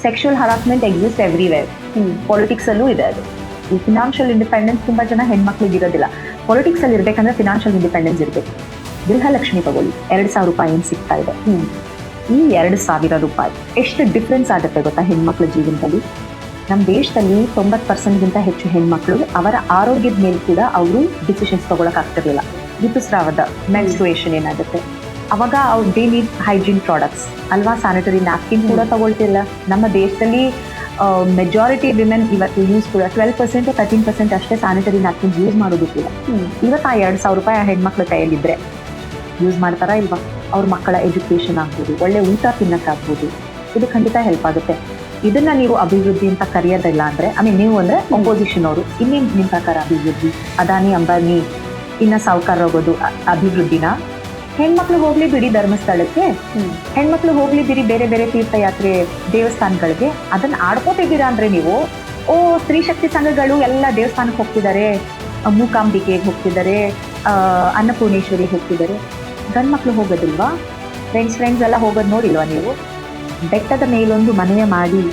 Sexual harassment exist everywhere. Politics ಅಲ್ಲೂ ಇದೆ ಅದು. ಈ ಫಿನಾನ್ಷಿಯಲ್ ಇಂಡಿಪೆಂಡೆನ್ಸ್ ತುಂಬಾ ಜನ ಹೆಣ್ಮಕ್ಳಿಗೆ ಇರೋದಿಲ್ಲ. ಪಾಲಿಟಿಕ್ಸ್ ಅಲ್ಲಿ ಇರ್ಬೇಕಂದ್ರೆ ಫಿನಾನ್ಷಿಯಲ್ ಇಂಡಿಪೆಂಡೆನ್ಸ್ ಇರ್ಬೇಕು. ಗೃಹಲಕ್ಷ್ಮಿ ತಗೊಳ್ಳಿ, 2,000 ರೂಪಾಯಿ ಏನ್ ಸಿಗ್ತಾ ಇದೆ. ಈ 2,000 ರೂಪಾಯಿ ಎಷ್ಟು ಡಿಫ್ರೆನ್ಸ್ ಆಗುತ್ತೆ ಗೊತ್ತಾ ಹೆಣ್ಮಕ್ಳ ಜೀವನದಲ್ಲಿ. ನಮ್ಮ ದೇಶದಲ್ಲಿ 90% ಹೆಚ್ಚು ಹೆಣ್ಮಕ್ಳು ಅವರ ಆರೋಗ್ಯದ ಮೇಲೆ ಕೂಡ ಅವರು ಡಿಸಿಷನ್ಸ್ ತಗೊಳಕ್ ಆಗ್ತಿರ್ಲಿಲ್ಲ. ಋತುಸ್ರಾವದ ಮೆನ್ಸ್ಟ್ರುಯೇಷನ್ ಏನಾಗುತ್ತೆ ಅವಾಗ ಅವ್ರು ದೇ ನೀಡ್ ಹೈಜೀನ್ ಪ್ರಾಡಕ್ಟ್ಸ್ ಅಲ್ವಾ. ಸ್ಯಾನಿಟರಿ ನ್ಯಾಪ್ಕಿನ್ ಕೂಡ ತಗೊಳ್ತಿಲ್ಲ. ನಮ್ಮ ದೇಶದಲ್ಲಿ ಮೆಜಾರಿಟಿ ವಿಮೆನ್ ಇವತ್ತು ಯೂಸ್ ಕೂಡ 12% 13% ಅಷ್ಟೇ ಸ್ಯಾನಿಟರಿ ನ್ಯಾಪ್ಕಿನ್ ಯೂಸ್ ಮಾಡೋದಕ್ಕಿಲ್ಲ. ಇವತ್ತು ಆ 2,000 ರೂಪಾಯಿ ಆ ಹೆಣ್ಮಕ್ಳ ಕೈಯಲ್ಲಿದ್ರೆ ಯೂಸ್ ಮಾಡ್ತಾರಾ ಇಲ್ವಾ? ಅವ್ರ ಮಕ್ಕಳ ಎಜುಕೇಶನ್ ಆಗ್ಬೋದು, ಒಳ್ಳೆ ಊಟ ತಿನ್ನಕ್ಕಾಗ್ಬೋದು. ಇದು ಖಂಡಿತ ಹೆಲ್ಪ್ ಆಗುತ್ತೆ. ಇದನ್ನ ನೀವು ಅಭಿವೃದ್ಧಿ ಅಂತ ಕರೆಯೋದಿಲ್ಲ ಅಂದ್ರೆ ನೀವು ಅಂದ್ರೆ ಅಪೋಸಿಷನ್ ಅವರು ಇನ್ನೇನು ನಿಮ್ಮ ಪ್ರಕಾರ ಅಭಿವೃದ್ಧಿ? ಅದಾನಿ ಅಂಬಾನಿ ಇನ್ನ ಸಾವುಕಾರ ಹೋಗೋದು ಅಭಿವೃದ್ಧಿನ? ಹೆಣ್ಮಕ್ಳು ಹೋಗ್ಲಿ ಬಿಡಿ ಧರ್ಮಸ್ಥಳಕ್ಕೆ, ಹೆಣ್ಮಕ್ಳು ಹೋಗ್ಲಿ ಬಿಡಿ ಬೇರೆ ಬೇರೆ ತೀರ್ಥಯಾತ್ರೆ ದೇವಸ್ಥಾನಗಳಿಗೆ. ಅದನ್ನ ಆಡ್ಕೋತಿದ್ದೀರಾ ಅಂದ್ರೆ ನೀವು ಸ್ತ್ರೀ ಶಕ್ತಿ ಸಂಘಗಳು ಎಲ್ಲ ದೇವಸ್ಥಾನಕ್ಕೆ ಹೋಗ್ತಿದ್ದಾರೆ, ಮೂಕಾಂಬಿಕೆಗೆ ಹೋಗ್ತಿದ್ದಾರೆ, ಅನ್ನಪೂರ್ಣೇಶ್ವರಿಗೆ ಹೋಗ್ತಿದ್ದಾರೆ. ಗಂಡ್ಮಕ್ಳು ಹೋಗೋದಿಲ್ವಾ? ಫ್ರೆಂಡ್ಸ್ ಎಲ್ಲ ಹೋಗೋದು ನೋಡಿಲ್ವಾ ನೀವು? ಬೆಟ್ಟದ ಮೇಲೊಂದು ಮನೆಯ ಮಾಡಿ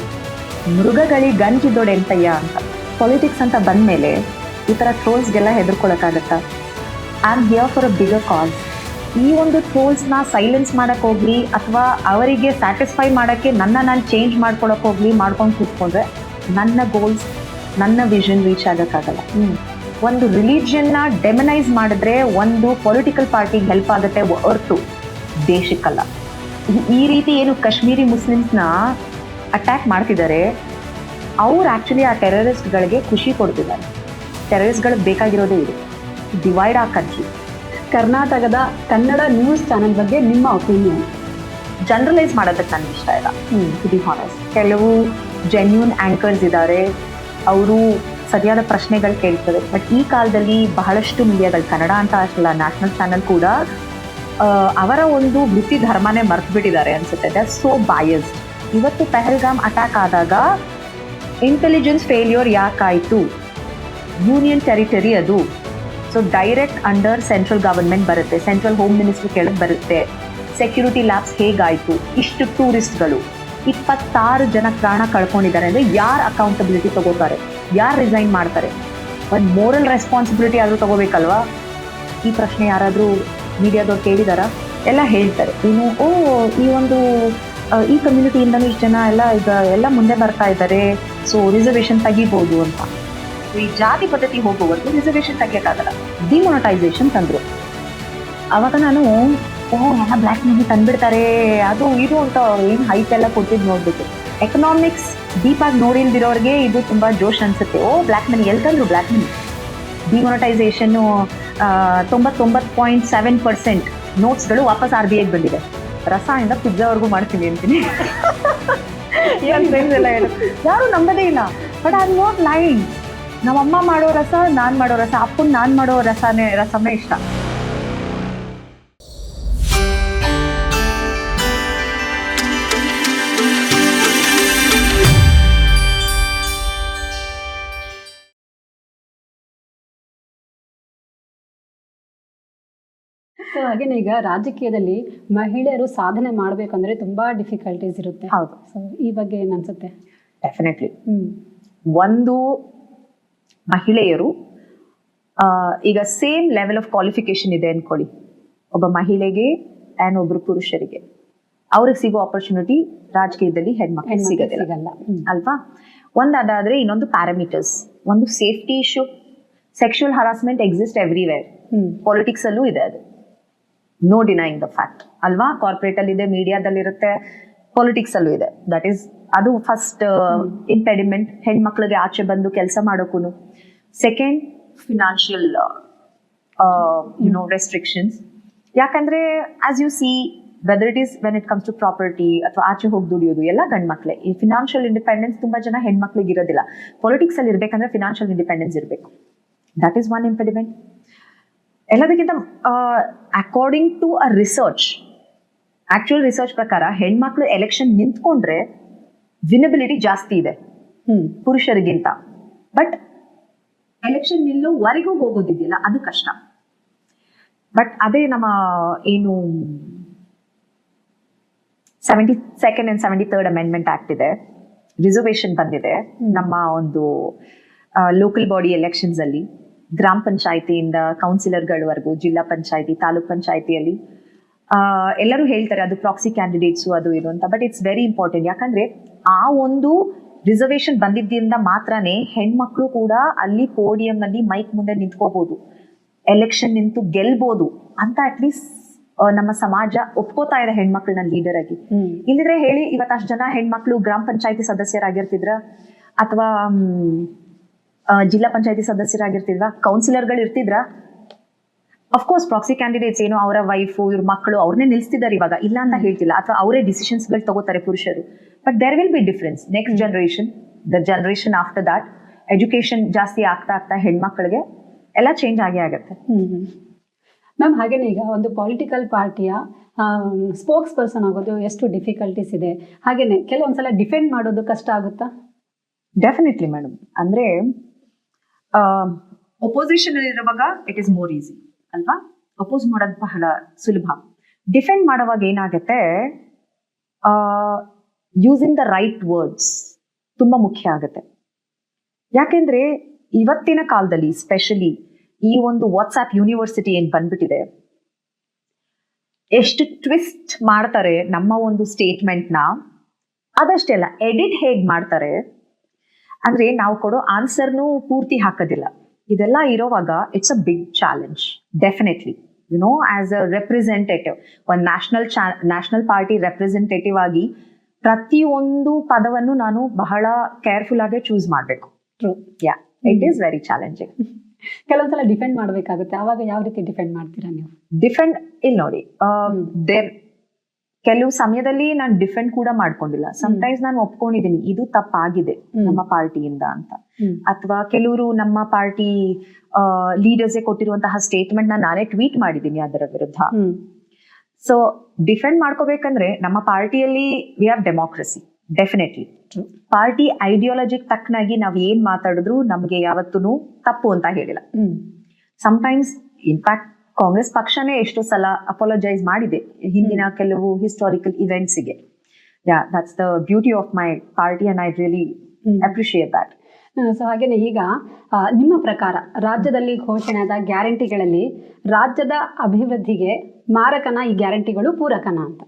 ಮೃಗಗಳಿಗೆ ಗಂಜಿದೊಡೆ ಎಂತಯ್ಯ ಅಂತ. ಪಾಲಿಟಿಕ್ಸ್ ಅಂತ ಬಂದ್ಮೇಲೆ ಈ ಥರ ಟ್ರೋಲ್ಸ್ಗೆಲ್ಲ ಹೆದರ್ಕೊಳಕ್ಕಾಗತ್ತಾ? I am here for a bigger cause. ಈ ಒಂದು ಟ್ರೋಲ್ಸ್ನ ಸೈಲೆನ್ಸ್ ಮಾಡಕ್ ಹೋಗ್ಲಿ ಅಥವಾ ಅವರಿಗೆ ಸ್ಯಾಟಿಸ್ಫೈ ಮಾಡೋಕ್ಕೆ ನಾನು ಚೇಂಜ್ ಮಾಡ್ಕೊಳಕ್ ಹೋಗ್ಲಿ ಮಾಡ್ಕೊಂಡು ಕೂತ್ಕೊಂಡ್ರೆ ನನ್ನ ಗೋಲ್ಸ್, ನನ್ನ ವಿಷನ್ ರೀಚ್ ಆಗೋಕ್ಕಾಗಲ್ಲ. ಒಂದು ರಿಲಿಜಿಯನ್ನ ಡೆಮನೈಸ್ ಮಾಡಿದ್ರೆ ಒಂದು ಪೊಲಿಟಿಕಲ್ ಪಾರ್ಟಿಗೆ ಹೆಲ್ಪ್ ಆಗುತ್ತೆ ಹೊರತು ದೇಶಕ್ಕಲ್ಲ. ಈ ರೀತಿ ಏನು ಕಾಶ್ಮೀರಿ ಮುಸ್ಲಿಮ್ಸ್ನ ಅಟ್ಯಾಕ್ ಮಾಡ್ತಿದ್ದಾರೆ, ಅವ್ರು ಆ್ಯಕ್ಚುಲಿ ಆ ಟೆರರಿಸ್ಟ್ಗಳಿಗೆ ಖುಷಿ ಕೊಡ್ತಿದ್ದಾರೆ. ಟೆರರಿಸ್ಟ್ಗಳಿಗೆ ಬೇಕಾಗಿರೋದೇ ಇದೆ, ಡಿವೈಡ್ ಆ ಕಂಟ್ರಿ. ಕರ್ನಾಟಕದ ಕನ್ನಡ ನ್ಯೂಸ್ ಚಾನೆಲ್ ಬಗ್ಗೆ ನಿಮ್ಮ ಒಪಿನಿಯನ್? ಜನರಲೈಸ್ ಮಾಡೋದಕ್ಕೆ ನನಗೆ ಇಷ್ಟ ಇಲ್ಲ, ಟು ಬಿ ಹಾನೆಸ್ಟ್. ಕೆಲವು ಜೆನ್ಯೂನ್ ಆ್ಯಂಕರ್ಸ್ ಇದ್ದಾರೆ, ಅವರು ಸರಿಯಾದ ಪ್ರಶ್ನೆಗಳು ಕೇಳ್ತಾರೆ. ಬಟ್ ಈ ಕಾಲದಲ್ಲಿ ಬಹಳಷ್ಟು ಮೀಡಿಯಾಗಳು, ಕನ್ನಡ ಅಂತ ಅಷ್ಟಲ್ಲ ನ್ಯಾಷನಲ್ ಚಾನೆಲ್ ಕೂಡ ಅವರ ಒಂದು ವೃತ್ತಿ ಧರ್ಮನೇ ಮರ್ತು ಬಿಟ್ಟಿದ್ದಾರೆ ಅನ್ಸುತ್ತೆ. They are so biased. ಇವತ್ತು ಪಹಲ್ಗಾಮ್ ಅಟ್ಯಾಕ್ ಆದಾಗ ಇಂಟೆಲಿಜೆನ್ಸ್ ಫೇಲ್ಯೂರ್ ಯಾಕಾಯಿತು? ಯೂನಿಯನ್ ಟೆರಿಟರಿ ಅದು. So direct under central government ಬರುತ್ತೆ, ಸೆಂಟ್ರಲ್ ಹೋಮ್ ಮಿನಿಸ್ಟ್ರಿ ಕೆಳಗೆ ಬರುತ್ತೆ. ಸೆಕ್ಯೂರಿಟಿ ಲ್ಯಾಬ್ಸ್ ಹೇಗಾಯಿತು? ಇಷ್ಟು ಟೂರಿಸ್ಟ್ಗಳು 26 ಜನ ಪ್ರಾಣ ಕಳ್ಕೊಂಡಿದ್ದಾರೆ ಅಂದರೆ ಯಾರು ಅಕೌಂಟಬಿಲಿಟಿ ತಗೋತಾರೆ? ಯಾರು ರಿಸೈನ್ ಮಾಡ್ತಾರೆ? ಒಂದು ಮೋರಲ್ ರೆಸ್ಪಾನ್ಸಿಬಿಲಿಟಿ ಆದರೂ ತಗೋಬೇಕಲ್ವಾ? ಈ ಪ್ರಶ್ನೆ ಯಾರಾದರೂ ಮೀಡಿಯಾದವ್ರು ಕೇಳಿದಾರ? ಎಲ್ಲ ಹೇಳ್ತಾರೆ ಏನು, ಈ ಒಂದು ಈ ಕಮ್ಯುನಿಟಿಯಿಂದನೂ ಇಷ್ಟು ಜನ ಎಲ್ಲ ಮುಂದೆ ಬರ್ತಾ ಇದ್ದಾರೆ, ಸೊ ರಿಸರ್ವೇಷನ್ ತೆಗಿಬೋದು ಅಂತ. ಈ ಜಾತಿ ಪದ್ಧತಿ ಹೋಗುವವರೆಗೂ ರಿಸರ್ವೇಷನ್ ತೆಗಿಯೋಕ್ಕಾಗಲ್ಲ. ಡಿಮೊನಟೈಸೇಷನ್ ತಂದರು. ಆವಾಗ ನಾನು ಎಲ್ಲ ಬ್ಲ್ಯಾಕ್ ಮನಿ ತಂದ್ಬಿಡ್ತಾರೆ ಅದು ಇದು ಅಂತ ಏನು ಹೈಟ್ ಎಲ್ಲ ಕೊಟ್ಟಿದ್ದು ನೋಡ್ಬಿಟ್ಟು, ಎಕನಾಮಿಕ್ಸ್ ಡೀಪಾಗಿ ನೋಡಿಲ್ದಿರೋರಿಗೆ ಇದು ತುಂಬ ಜೋಶ್ ಅನ್ಸುತ್ತೆ. ಬ್ಲ್ಯಾಕ್ ಮನಿ ಎಲ್ಲಿ ತಂದ್ರು? ಬ್ಲ್ಯಾಕ್ ಮನಿ ಡಿಮೊನಟೈಸೇಷನ್ನು 99.7% ನೋಟ್ಸ್ಗಳು ವಾಪಸ್ RBIಗೆ ಬಂದಿದೆ. ರಸದಿಂದ ಪಿಜ್ಜಾವರೆಗೂ ಮಾಡ್ತೀನಿ ಅಂತೀನಿ. ಏನು ಫ್ರೆಂಡ್ಸ್ ಎಲ್ಲ ಹೇಳು, ಯಾರು ನಂಬದೇ ಇಲ್ಲ. But I am not lying. ನಮ್ಮಮ್ಮ ಮಾಡೋ ರಸ, ನಾನು ಮಾಡೋ ರಸ, ಅಪ್ಪನ ನಾನು ಮಾಡೋ ರಸಮೇ ಇಷ್ಟ. ಸೊ ಹಾಗೇನೆ ಈಗ ರಾಜಕೀಯದಲ್ಲಿ ಮಹಿಳೆಯರು ಸಾಧನೆ ಮಾಡಬೇಕಂದ್ರೆ ತುಂಬಾ ಡಿಫಿಕಲ್ಟೀಸ್ ಇರುತ್ತೆ. ಹೌದು. ಸೊ ಈ ಬಗ್ಗೆ ಏನು ಅನ್ಸುತ್ತೆ? ಡೆಫಿನೆಟ್ಲಿ. ಒಂದು ಮಹಿಳೆಯರು ಈಗ ಸೇಮ್ ಲೆವೆಲ್ ಆಫ್ ಕ್ವಾಲಿಫಿಕೇಶನ್ ಇದೆ ಅನ್ಕೊಳ್ಳಿ, ಒಬ್ಬ ಮಹಿಳೆಗೆ ಆ್ಯಂಡ್ ಒಬ್ರು ಪುರುಷರಿಗೆ, ಅವ್ರಿಗೆ ಸಿಗೋ ಆಪರ್ಚುನಿಟಿ ರಾಜಕೀಯದಲ್ಲಿ ಹೆಣ್ಮಕ್ಳಿಗೆ ಸಿಗೋದಿಲ್ಲ ಅಲ್ವಾ? ಅದಾದ್ರೆ ಇನ್ನೊಂದು ಪ್ಯಾರಾಮೀಟರ್ಸ್, ಒಂದು safety issue. Sexual harassment exist everywhere. Politics ಅಲ್ಲೂ ಇದೆ ಅದು, ನೋ ಡಿನೈಯಿಂಗ್ ದ ಫ್ಯಾಕ್ಟ್ ಅಲ್ವಾ? ಕಾರ್ಪೊರೇಟ್ ಅಲ್ಲಿ ಇದೆ, ಮೀಡಿಯಾದಲ್ಲಿರುತ್ತೆ, ಪಾಲಿಟಿಕ್ಸ್ ಅಲ್ಲೂ ಇದೆ. ದಟ್ ಈಸ್ ಅದು ಫಸ್ಟ್ ಇಂಪೆಡಿಮೆಂಟ್ ಹೆಣ್ಮಕ್ಳಿಗೆ ಆಚೆ ಬಂದು ಕೆಲಸ ಮಾಡೋಕ್ಕೂ. Second, financial restrictions. ಯಾಕಂದ್ರೆ as you see whether it is when it comes to property ಅಥವಾ ಆಚೆ ಹೋಗಿ ದುಡಿಯೋದು ಎಲ್ಲ ಗಂಡ್ಮಕ್ಳೆ. ಈ ಫಿನಾನ್ಷಿಯಲ್ ಇಂಡಿಪೆಂಡೆನ್ಸ್ ತುಂಬಾ ಜನ ಹೆಣ್ಮಕ್ಳಿಗೆ ಇರೋದಿಲ್ಲ. ಪಾಲಿಟಿಕ್ಸ್ ಅಲ್ಲಿ ಇರ್ಬೇಕಂದ್ರೆ ಫಿನಾನ್ಷಿಯಲ್ ಇಂಡಿಪೆಂಡೆನ್ಸ್ ಇರಬೇಕು. That is one impediment. ಎಲ್ಲದಕ್ಕಿಂತ according to a research, actual research ಪ್ರಕಾರ ಹೆಣ್ಮಕ್ಳು ಎಲೆಕ್ಷನ್ ನಿಂತ್ಕೊಂಡ್ರೆ ವಿನಬಿಲಿಟಿ ಜಾಸ್ತಿ ಇದೆ ಪುರುಷರಿಗಿಂತ. ಬಟ್ ಎಲೆಕ್ಷನ್ ನಿಲ್ಲೋವರೆಗೂ ಹೋಗೋದಿದೆಯಲ್ಲ ಅದು ಕಷ್ಟ. ಬಟ್ ಅದೇ ನಮ್ಮ ಏನು 72nd and 73rd amendment act ಇದೆ, ರಿಸರ್ವೇಶನ್ ಬಂದಿದೆ ನಮ್ಮ ಒಂದು ಲೋಕಲ್ ಬಾಡಿ ಎಲೆಕ್ಷನ್ಸ್ ಅಲ್ಲಿ, ಗ್ರಾಮ ಪಂಚಾಯತಿಯಿಂದ ಕೌನ್ಸಿಲರ್ಗಳವರೆಗೂ, ಜಿಲ್ಲಾ ಪಂಚಾಯತಿ, ತಾಲೂಕ್ ಪಂಚಾಯತಿಯಲ್ಲಿ ಎಲ್ಲರೂ ಹೇಳ್ತಾರೆ ಅದು ಪ್ರಾಕ್ಸಿ ಕ್ಯಾಂಡಿಡೇಟ್ಸು ಅದು ಇದು ಅಂತ. But it's very important. ಯಾಕಂದ್ರೆ ಆ ಒಂದು ರಿಸರ್ವೇಶನ್ ಬಂದಿದ್ದರಿಂದ ಮಾತ್ರನೇ ಹೆಣ್ಮಕ್ಳು ಕೂಡ ಅಲ್ಲಿ ಪೋಡಿಯಂ ಅಲ್ಲಿ ಮೈಕ್ ಮುಂದೆ ನಿಂತ್ಕೋಬಹುದು, ಎಲೆಕ್ಷನ್ ನಿಂತು ಗೆಲ್ಬಹುದು ಅಂತ ಅಟ್ಲೀಸ್ಟ್ ನಮ್ಮ ಸಮಾಜ ಒಪ್ಕೋತಾ ಇದೆ ಹೆಣ್ಮಕ್ಳನ್ನ ಲೀಡರ್ ಆಗಿ. ಇಲ್ಲಿದ್ರೆ ಹೇಳಿ, ಇವತ್ತು ಅಷ್ಟು ಜನ ಹೆಣ್ಮಕ್ಳು ಗ್ರಾಮ ಪಂಚಾಯತಿ ಸದಸ್ಯರಾಗಿರ್ತಿದ್ರ, ಅಥವಾ ಜಿಲ್ಲಾ ಪಂಚಾಯತಿ ಸದಸ್ಯರಾಗಿರ್ತಿದ್ವಾ, ಕೌನ್ಸಿಲರ್ಗಳು ಇರ್ತಿದ್ರ? ಅಫ್ಕೋರ್ಸ್ ಪ್ರಾಕ್ಸಿ ಕ್ಯಾಂಡಿಡೇಟ್ಸ್ ಏನು ಅವರ ವೈಫು, ಇವ್ರ ಮಕ್ಕಳು ಅವ್ರನ್ನೇ ನಿಲ್ಸ್ತಿದ್ದಾರೆ ಇವಾಗ, ಇಲ್ಲ ಅಂತ ಹೇಳ್ತಿಲ್ಲ, ಅಥವಾ ಅವರೇ ಡಿಸಿಷನ್ಸ್ ಗಳು ತಗೋತಾರೆ ಪುರುಷರು. But there will be difference. Next generation, the generation after that, education ಜಾಸ್ತಿ ಆಗ್ತಾ ಆಗ್ತಾ ಹೆಣ್ಮಕ್ಳಿಗೆ ಎಲ್ಲ ಚೇಂಜ್ ಆಗೇ ಆಗುತ್ತೆ. ಮ್ಯಾಮ್, ಹಾಗೇನೆ ಈಗ ಒಂದು ಪೊಲಿಟಿಕಲ್ ಪಾರ್ಟಿಯ ಸ್ಪೋಕ್ಸ್ ಪರ್ಸನ್ ಆಗೋದು ಎಷ್ಟು ಡಿಫಿಕಲ್ಟೀಸ್ ಇದೆ, ಹಾಗೇನೆ ಕೆಲವೊಂದ್ಸಲ ಡಿಫೆಂಡ್ ಮಾಡೋದು ಕಷ್ಟ ಆಗುತ್ತಾ? Definitely madam. ಅಂದ್ರೆ ಒಪೋಸಿಷನ್ ಇರುವಾಗ ಇಟ್ ಇಸ್ ಮೋರ್ ಈಸಿ ಅಲ್ವಾ, ಅಪೋಸ್ ಮಾಡೋದು ಬಹಳ ಸುಲಭ. ಡಿಫೆಂಡ್ ಮಾಡುವಾಗ ಏನಾಗುತ್ತೆ, ಯೂಸಿಂಗ್ ದ ರೈಟ್ ವರ್ಡ್ಸ್ ತುಂಬಾ ಮುಖ್ಯ ಆಗುತ್ತೆ. ಯಾಕೆಂದ್ರೆ ಇವತ್ತಿನ ಕಾಲದಲ್ಲಿ ಸ್ಪೆಷಲಿ ಈ ಒಂದು ವಾಟ್ಸ್ಆಪ್ ಯೂನಿವರ್ಸಿಟಿ ಏನ್ ಬಂದ್ಬಿಟ್ಟಿದೆ, ಎಷ್ಟು ಟ್ವಿಸ್ಟ್ ಮಾಡ್ತಾರೆ ನಮ್ಮ ಒಂದು ಸ್ಟೇಟ್ಮೆಂಟ್ ನ. ಅದಷ್ಟೇ ಅಲ್ಲ, ಎಡಿಟ್ ಹೇಗ್ ಮಾಡ್ತಾರೆ ಅಂದ್ರೆ ನಾವು ಕೊಡೋ ಆನ್ಸರ್ನು ಪೂರ್ತಿ ಹಾಕೋದಿಲ್ಲ. ಇದೆಲ್ಲ ಇರೋವಾಗ it's a big challenge. Definitely as a representative, ಒಂದು ನ್ಯಾಷನಲ್ ಪಾರ್ಟಿ ರೆಪ್ರೆಸೆಂಟೇಟಿವ್ ಆಗಿ ಪ್ರತಿಯೊಂದು ಪದವನ್ನು ನಾನು ಬಹಳ ಕೇರ್ಫುಲ್ ಆಗಿ ಚೂಸ್ ಮಾಡಬೇಕು. Yeah, it is very challenging. ಕೆಲವೊಂದ್ಸಲ ಡಿಫೆಂಡ್ ಮಾಡ್ಬೇಕಾಗುತ್ತೆ, ಅವಾಗ ಯಾವ ರೀತಿ ಡಿಫೆಂಡ್ ಮಾಡ್ತೀರಾ ನೀವು? ಡಿಫೆಂಡ್ ಇಲ್ಲಿ ನೋಡಿ, ಕೆಲವು ಸಮಯದಲ್ಲಿ ನಾನು ಡಿಫೆಂಡ್ ಕೂಡ ಮಾಡ್ಕೊಂಡಿಲ್ಲ. ಸಮಟೈಮ್ಸ್ ನಾನು ಒಪ್ಕೊಂಡಿದ್ದೀನಿ ಇದು ತಪ್ಪಾಗಿದೆ ನಮ್ಮ ಪಾರ್ಟಿಯಿಂದ ಅಂತ, ಅಥವಾ ಕೆಲವರು ನಮ್ಮ ಪಾರ್ಟಿ ಲೀಡರ್ಸ್ ಕೊಟ್ಟಿರುವಂತಹ ಸ್ಟೇಟ್ಮೆಂಟ್ ನಾನೇ ಟ್ವೀಟ್ ಮಾಡಿದ್ದೀನಿ ಅದರ ವಿರುದ್ಧ. ಸೊ ಡಿಫೆಂಡ್ ಮಾಡ್ಕೋಬೇಕಂದ್ರೆ ನಮ್ಮ ಪಾರ್ಟಿಯಲ್ಲಿ we have democracy. Definitely party ಐಡಿಯಾಲಜಿಗೆ ತಕ್ಕನಾಗಿ ನಾವ್ ಏನ್ ಮಾತಾಡಿದ್ರು ನಮ್ಗೆ ಯಾವತ್ತೂ ತಪ್ಪು ಅಂತ ಹೇಳಿಲ್ಲ. ಸಮಟೈಮ್ಸ್ ಇನ್ಫ್ಯಾಕ್ಟ್ ಕಾಂಗ್ರೆಸ್ ಪಕ್ಷನೇ ಎಷ್ಟೋ ಸಲ ಅಪಾಲಜೈಸ್ ಮಾಡಿದೆ ಹಿಂದಿನ ಕೆಲವು ಹಿಸ್ಟಾರಿಕಲ್ ಇವೆಂಟ್ಸ್ಗೆ. Yeah, that's the beauty of my party and I really appreciate that. So ಹಾಗೇನೆ ಈಗ ನಿಮ್ಮ ಪ್ರಕಾರ ರಾಜ್ಯದಲ್ಲಿ ಘೋಷಣೆಯಾದ ಗ್ಯಾರಂಟಿಗಳಲ್ಲಿ ರಾಜ್ಯದ ಅಭಿವೃದ್ಧಿಗೆ ಮಾರಕನ ಈ ಗ್ಯಾರಂಟಿಗಳು, ಪೂರಕನ ಅಂತ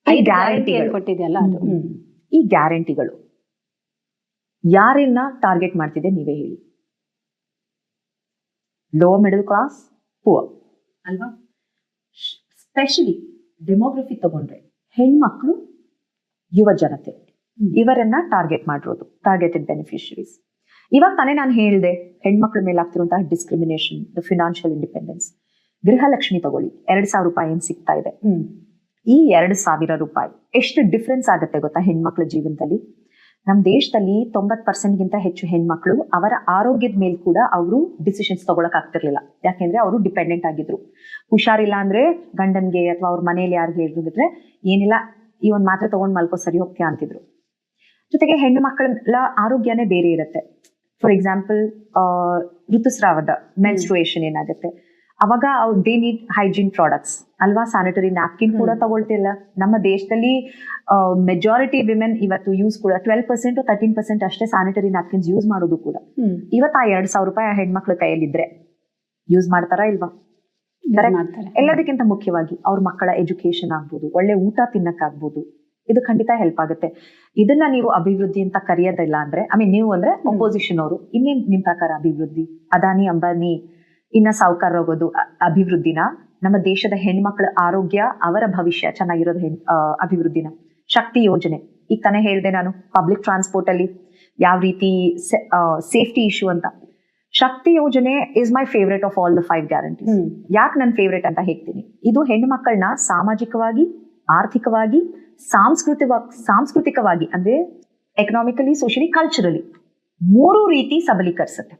ಈ ಗ್ಯಾರಂಟಿಗಳು ಕೊಟ್ಟಿದೆಯಲ್ಲ ಅದು, ಈ ಗ್ಯಾರಂಟಿಗಳು ಯಾರನ್ನ ಟಾರ್ಗೆಟ್ ಮಾಡ್ತಿದೆ ನೀವೇ ಹೇಳಿ? ಲೋವರ್ ಮಿಡಲ್ ಕ್ಲಾಸ್, ಪುವರ್ ಅಲ್ವಾ? ಸ್ಪೆಷಲಿ ಡೆಮೋಗ್ರಫಿ ತಗೊಂಡ್ರೆ ಹೆಣ್ಮಕ್ಳು, ಯುವ ಜನತೆ, ಇವರನ್ನ ಟಾರ್ಗೆಟ್ ಮಾಡಿರೋದು, ಟಾರ್ಗೆಟೆಡ್ ಬೆನಿಫಿಷರೀಸ್. ಇವಾಗ ತಾನೇ ನಾನು ಹೇಳಿದೆ ಹೆಣ್ಮಕ್ಳ ಮೇಲೆ ಆಗ್ತಿರುವಂತಹ discrimination, the financial independence. Gruhalakshmi ತಗೊಳ್ಳಿ, 2,000 ರೂಪಾಯಿ ಏನ್ ಸಿಗ್ತಾ ಇದೆ, ಈ 2,000 ರೂಪಾಯಿ ಎಷ್ಟು ಡಿಫ್ರೆನ್ಸ್ ಆಗುತ್ತೆ ಗೊತ್ತಾ ಹೆಣ್ಮಕ್ಳ ಜೀವನದಲ್ಲಿ? ನಮ್ಮ ದೇಶದಲ್ಲಿ 90% ಹೆಚ್ಚು ಹೆಣ್ಮಕ್ಳು ಅವರ ಆರೋಗ್ಯದ ಮೇಲೆ ಕೂಡ ಅವರು ಡಿಸಿಷನ್ಸ್ ತಗೊಳಕ್ ಆಗ್ತಿರ್ಲಿಲ್ಲ. ಯಾಕೆಂದ್ರೆ ಅವರು ಡಿಪೆಂಡೆಂಟ್ ಆಗಿದ್ರು. ಹುಷಾರಿಲ್ಲ ಅಂದ್ರೆ ಗಂಡನ್ಗೆ ಅಥವಾ ಅವ್ರ ಮನೇಲಿ ಯಾರು ಹೇಳಿದ್ರೆ ಏನಿಲ್ಲ, ಈ ಒಂದ್ ಮಾತ್ರೆ ತಗೊಂಡ್ ಮಲ್ಕೋ ಸರಿ ಹೋಗ್ತೀಯ ಅಂತಿದ್ರು. ಜೊತೆಗೆ ಹೆಣ್ಣು ಮಕ್ಕಳ ಆರೋಗ್ಯನೇ ಬೇರೆ ಇರುತ್ತೆ. ಫಾರ್ ಎಕ್ಸಾಂಪಲ್ ಋತುಸ್ರಾವದ ಮೆನ್ಸ್ಟ್ರುಯೇಷನ್ ಏನಾಗುತ್ತೆ, ಅವಾಗ ದೇ ನೀಡ್ ಹೈಜೀನ್ ಪ್ರಾಡಕ್ಟ್ಸ್ ಅಲ್ವಾ, ಸ್ಯಾನಿಟರಿ ನ್ಯಾಪ್ಕಿನ್ ಕೂಡ ತಗೊಳ್ತಿಲ್ಲ. ನಮ್ಮ ದೇಶದಲ್ಲಿ ಮೆಜಾರಿಟಿ ವಿಮೆನ್ ಇವತ್ತು ಯೂಸ್ ಕೂಡ 12% 13% ಅಷ್ಟೇ ಸ್ಯಾನಿಟರಿ ನ್ಯಾಪ್ಕಿನ್ಸ್ ಯೂಸ್ ಮಾಡೋದು ಕೂಡ. ಇವತ್ತು ಆ 2,000 ರೂಪಾಯಿ ಹೆಣ್ಮಕ್ಳ ಕೈಯಲ್ಲಿದ್ರೆ ಯೂಸ್ ಮಾಡ್ತಾರಾ ಇಲ್ವಾ? ಎಲ್ಲದಕ್ಕಿಂತ ಮುಖ್ಯವಾಗಿ ಅವ್ರ ಮಕ್ಕಳ ಎಜುಕೇಶನ್ ಆಗ್ಬೋದು, ಒಳ್ಳೆ ಊಟ ತಿನ್ನಕ್ಕಾಗ್ಬೋದು, ಇದು ಖಂಡಿತ ಹೆಲ್ಪ್ ಆಗುತ್ತೆ. ಇದನ್ನ ನೀವು ಅಭಿವೃದ್ಧಿ ಅಂತ ಕರೆಯೋದಿಲ್ಲ ಅಂದ್ರೆ, ನೀವು ಅಂದ್ರೆ ಅಪೋಸಿಷನ್ ಅವರು, ಇನ್ನೇನ್ ನಿಮ್ ಪ್ರಕಾರ ಅಭಿವೃದ್ಧಿ? ಅದಾನಿ ಅಂಬಾನಿ ಇನ್ನ ಸಾವುಕಾರ ಹೋಗೋದು ಅಭಿವೃದ್ಧಿನ? ನಮ್ಮ ದೇಶದ ಹೆಣ್ಮಕ್ಳ ಆರೋಗ್ಯ, ಅವರ ಭವಿಷ್ಯ ಚೆನ್ನಾಗಿರೋದು ಅಭಿವೃದ್ಧಿನ? ಶಕ್ತಿ ಯೋಜನೆ, ಈಗ ತಾನೇ ಹೇಳಿದೆ ನಾನು ಪಬ್ಲಿಕ್ ಟ್ರಾನ್ಸ್ಪೋರ್ಟ್ ಅಲ್ಲಿ ಯಾವ ರೀತಿ ಸೇಫ್ಟಿ ಇಶ್ಯೂ ಅಂತ. ಶಕ್ತಿ ಯೋಜನೆ is my favourite of all the 5 guarantees. ಯಾಕೆ ನನ್ನ ಫೇವ್ರೇಟ್ ಅಂತ ಹೇಳ್ತೀನಿ, ಇದು ಹೆಣ್ಣು ಮಕ್ಕಳನ್ನ ಸಾಮಾಜಿಕವಾಗಿ, ಆರ್ಥಿಕವಾಗಿ, ಸಾಂಸ್ಕೃತಿಕವಾಗಿ ಅಂದ್ರೆ ಎಕನಾಮಿಕಲಿ, ಸೋಷಿಯಲಿ, ಕಲ್ಚರಲಿ 3 ರೀತಿ ಸಬಲೀಕರಿಸುತ್ತೆ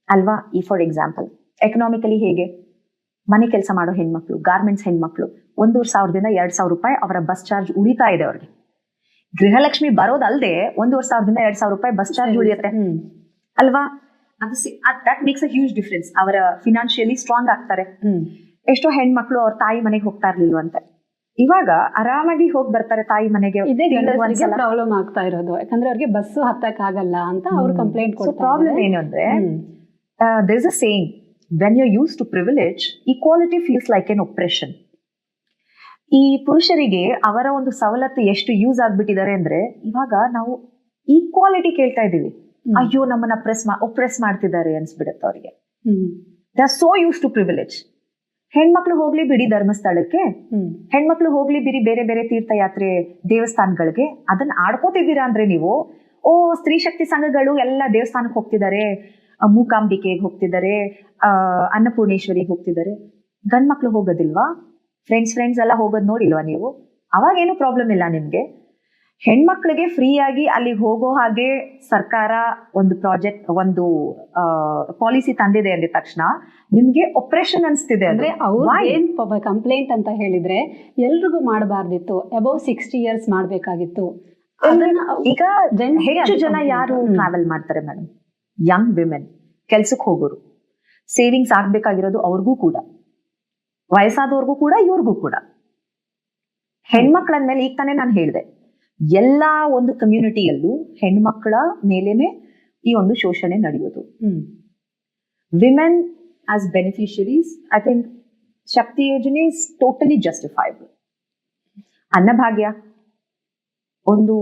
ಅಲ್ವಾ? ಈ ಫಾರ್ ಎಕ್ಸಾಂಪಲ್ ಎಕನಾಮಿಕಲಿ ಹೇಗೆ, ಮನೆ ಕೆಲಸ ಮಾಡೋ ಹೆಣ್ಮಕ್ಳು, ಗಾರ್ಮೆಂಟ್ಸ್ ಹೆಣ್ಮಕ್ಳು 1,500ದಿಂದ 2,000 ರೂಪಾಯಿ ಅವರ ಬಸ್ ಚಾರ್ಜ್ ಉಳಿತಾ ಇದೆ ಅವ್ರಿಗೆ. ಗೃಹಲಕ್ಷ್ಮಿ ಬರೋದಲ್ದೆ 1,500ದಿಂದ 2,000 ರೂಪಾಯಿ ಬಸ್ ಚಾರ್ಜ್ ಉಳಿಯುತ್ತೆ ಅಲ್ವಾ? That makes a huge difference. ಅವರ ಫಿನಾನ್ಷಿಯಲಿ ಸ್ಟ್ರಾಂಗ್ ಆಗ್ತಾರೆ. ಎಷ್ಟೋ ಹೆಣ್ಮಕ್ಳು ಅವ್ರ ತಾಯಿ ಮನೆಗೆ ಹೋಗ್ತಾ ಇರ್ಲಿಲ್ವಂತೆ, ಇವಾಗ ಆರಾಮಾಗಿ ಹೋಗಿ ಬರ್ತಾರೆ ತಾಯಿ ಮನೆಗೆ. ಇದೇ ಗಂಡಸರಿಗೆ ಪ್ರಾಬ್ಲಮ್ ಆಗ್ತಾ ಇರೋದು, ಯಾಕಂದ್ರೆ ಅವ್ರಿಗೆ ಬಸ್ ಹತ್ತಕ್ ಆಗಲ್ಲ ಅಂತ ಅವ್ರು ಕಂಪ್ಲೇಂಟ್ ಕೊಡ್ತಾರೆ. ಪ್ರಾಬ್ಲಮ್ ಏನು ಅಂದ್ರೆ there is a saying, when you're used to privilege, equality feels like an oppression. ಈ ಪುರುಷರಿಗೆ ಅವರ ಒಂದು ಸವಲತ್ತು ಎಷ್ಟು ಯೂಸ್ ಆಗ್ಬಿಟ್ಟಿದ್ದಾರೆ ಅಂದ್ರೆ ಇವಾಗ ನಾವು ಈಕ್ವಾಲಿಟಿ ಕೇಳ್ತಾ ಇದೀವಿ, ಅಯ್ಯೋ ನಮ್ಮನ್ನ ಒಪ್ರೆಸ್ ಮಾಡ್ತಿದ್ದಾರೆ ಅನ್ಸ್ಬಿಡುತ್ತೆ ಅವ್ರಿಗೆ. They are so used to privilege. ಹೆಣ್ಮಕ್ಳು ಹೋಗ್ಲಿ ಬಿಡಿ ಧರ್ಮಸ್ಥಳಕ್ಕೆ, ಹೆಣ್ಮಕ್ಳು ಹೋಗ್ಲಿ ಬಿಡಿ ಬೇರೆ ಬೇರೆ ತೀರ್ಥಯಾತ್ರೆ ದೇವಸ್ಥಾನಗಳಿಗೆ, ಅದನ್ನ ಆಡ್ಕೋತಿದ್ದೀರಾ ಅಂದ್ರೆ ನೀವು, ಸ್ತ್ರೀ ಶಕ್ತಿ ಸಂಘಗಳು ಎಲ್ಲ ದೇವಸ್ಥಾನಕ್ಕೆ ಹೋಗ್ತಿದ್ದಾರೆ, ಮೂಕಾಂಬಿಕೆಗೆ ಹೋಗ್ತಿದ್ದಾರೆ, ಅನ್ನಪೂರ್ಣೇಶ್ವರಿಗೆ ಹೋಗ್ತಿದ್ದಾರೆ, ಗಂಡ್ ಮಕ್ಳು ಹೋಗೋದಿಲ್ವಾ? ಫ್ರೆಂಡ್ಸ್ ಎಲ್ಲ ಹೋಗೋದ್ ನೋಡಿಲ್ವಾ ನೀವು? ಅವಾಗೇನು ಪ್ರಾಬ್ಲಮ್ ಇಲ್ಲ ನಿಮ್ಗೆ. ಹೆಣ್ಮಕ್ಳಿಗೆ ಫ್ರೀ ಆಗಿ ಅಲ್ಲಿಗೆ ಹೋಗೋ ಹಾಗೆ ಸರ್ಕಾರ ಒಂದು ಪ್ರಾಜೆಕ್ಟ್, ಒಂದು ಪಾಲಿಸಿ ತಂದಿದೆ ಅಂದ ತಕ್ಷಣ ನಿಮ್ಗೆ ಆಪರೇಷನ್ ಅನ್ಸ್ತಿದೆ. ಅಂದ್ರೆ ಅವ್ರು ಏನ್ ಕಂಪ್ಲೇಂಟ್ ಅಂತ ಹೇಳಿದ್ರೆ ಎಲ್ರಿಗೂ ಮಾಡಬಾರ್ದಿತ್ತು, ಅಬೌವ್ 60 years ಮಾಡ್ಬೇಕಾಗಿತ್ತು. ಈಗ ಹೆಚ್ಚು ಜನ ಯಾರು ಟ್ರಾವೆಲ್ ಮಾಡ್ತಾರೆ ಮೇಡಮ್? ಯಂಗ್ ವಿಮೆನ್, ಕೆಲ್ಸಕ್ಕೆ ಹೋಗೋರು, ಸೇವಿಂಗ್ಸ್ ಆಗ್ಬೇಕಾಗಿರೋದು ಅವ್ರಿಗೂ ಕೂಡ, ವಯಸ್ಸಾದವ್ರಿಗೂ ಕೂಡ, ಇವ್ರಿಗೂ ಕೂಡ. ಹೆಣ್ಮಕ್ಳಂದ್ಮೇಲೆ ಈಗ ತಾನೇ ನಾನು ಹೇಳಿದೆ, ಎಲ್ಲಾ ಒಂದು ಕಮ್ಯುನಿಟಿಯಲ್ಲೂ ಹೆಣ್ಮಕ್ಳ ಮೇಲೇನೆ ಈ ಒಂದು ಶೋಷಣೆ ನಡೆಯೋದು. Women as beneficiaries, I think Shakti ಯೋಜನೆ ಇಸ್ ಟೋಟಲಿ ಜಸ್ಟಿಫೈಬಲ್. ಅನ್ನಭಾಗ್ಯ, ಒಂದು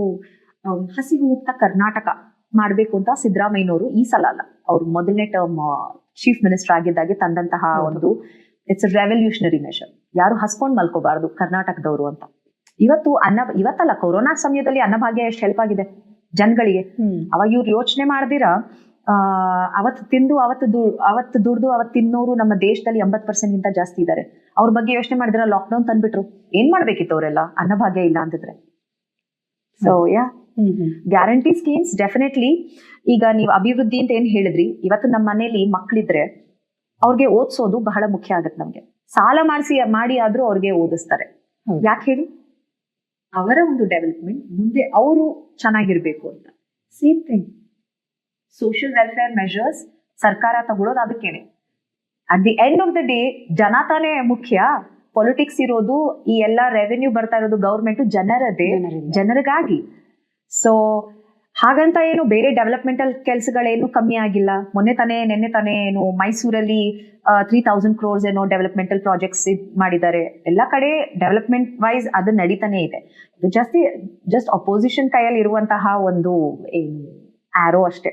ಹಸಿವು ಮುಕ್ತ ಕರ್ನಾಟಕ ಮಾಡಬೇಕು ಅಂತ ಸಿದ್ದರಾಮಯ್ಯನವರು ಈ ಸಲ ಅಲ್ಲ, ಅವ್ರು ಮೊದಲನೇ ಟರ್ಮ್ ಚೀಫ್ ಮಿನಿಸ್ಟರ್ ಆಗಿದ್ದಾಗೆ ತಂದಂತಹ ಒಂದು ಇಟ್ಸ್ ರೆವಲ್ಯೂಷನರಿ ಮೆಷರ್. ಯಾರು ಹಸ್ಕೊಂಡ್ ಮಲ್ಕೋಬಾರ್ದು ಕರ್ನಾಟಕದವರು ಅಂತ. ಇವತ್ತಲ್ಲ, ಕೊರೋನಾ ಸಮಯದಲ್ಲಿ ಅನ್ನಭಾಗ್ಯ ಎಷ್ಟು ಹೆಲ್ಪ್ ಆಗಿದೆ ಜನಗಳಿಗೆ. ಅವಾಗ ಇವ್ರು ಯೋಚನೆ ಮಾಡ್ದಿರಾ, ಅವತ್ತು ತಿಂದು ಅವತ್ತು ದುಡ್ದು ಅವತ್ತು ತಿನ್ನೋರು ನಮ್ಮ ದೇಶದಲ್ಲಿ 80% ಗಿಂತ ಜಾಸ್ತಿ ಇದ್ದಾರೆ. ಅವ್ರ ಬಗ್ಗೆ ಯೋಚನೆ ಮಾಡಿದ್ರ ಲಾಕ್ಡೌನ್ ತಂದ್ಬಿಟ್ರು. ಏನ್ ಮಾಡ್ಬೇಕಿತ್ತು ಅವರೆಲ್ಲ ಅನ್ನಭಾಗ್ಯ ಇಲ್ಲ ಅಂತಿದ್ರೆ? So guarantee schemes definitely. ಈಗ ನೀವು ಅಭಿವೃದ್ಧಿ ಅಂತ ಏನ್ ಹೇಳಿದ್ರಿ, ಇವತ್ತು ನಮ್ಮ ಮನೇಲಿ ಮಕ್ಳಿದ್ರೆ ಅವ್ರಿಗೆ ಓದಿಸೋದು ಬಹಳ ಮುಖ್ಯ ಆಗತ್ತೆ. ನಮ್ಗೆ ಸಾಲ ಮಾಡಿ ಆದ್ರೂ ಅವ್ರಿಗೆ ಓದಿಸ್ತಾರೆ. ಯಾಕೆ ಹೇಳಿ? ಅವರ ಒಂದು ಡೆವಲಪ್ಮೆಂಟ್ ಮುಂದೆ ಅವರು ಚೆನ್ನಾಗಿರ್ಬೇಕು ಅಂತ. Same thing social welfare measures ಸರ್ಕಾರ ತಗೊಳ್ಳೋದು ಅದಕ್ಕೇನೆ. At the end of the day ಜನ ತಾನೇ ಮುಖ್ಯ. ಪೊಲಿಟಿಕ್ಸ್ ಇರೋದು, ಈ ಎಲ್ಲಾ ರೆವೆನ್ಯೂ ಬರ್ತಾ ಇರೋದು ಗೌರ್ಮೆಂಟ್ ಜನರಿಗಾಗಿ. ಸೊ ಹಾಗಂತ ಏನು ಬೇರೆ ಡೆವಲಪ್ಮೆಂಟಲ್ ಕೆಲಸಗಳೇನು ಕಮ್ಮಿ ಆಗಿಲ್ಲ. ನಿನ್ನೆ ತಾನೇ ಏನು ಮೈಸೂರಲ್ಲಿ 3000 crores ಏನೋ ಡೆವಲಪ್ಮೆಂಟಲ್ ಪ್ರಾಜೆಕ್ಟ್ಸ್ ಮಾಡಿದ್ದಾರೆ. ಎಲ್ಲ ಕಡೆ ಡೆವಲಪ್ಮೆಂಟ್ ವೈಸ್ ಅದು ನಡೀತಾನೆ ಇದೆ. ಜಸ್ಟ್ ಅಪೋಸಿಷನ್ ಕೈಯಲ್ಲಿ ಇರುವಂತಹ ಒಂದು ಏನು ಆರೋ ಅಷ್ಟೇ,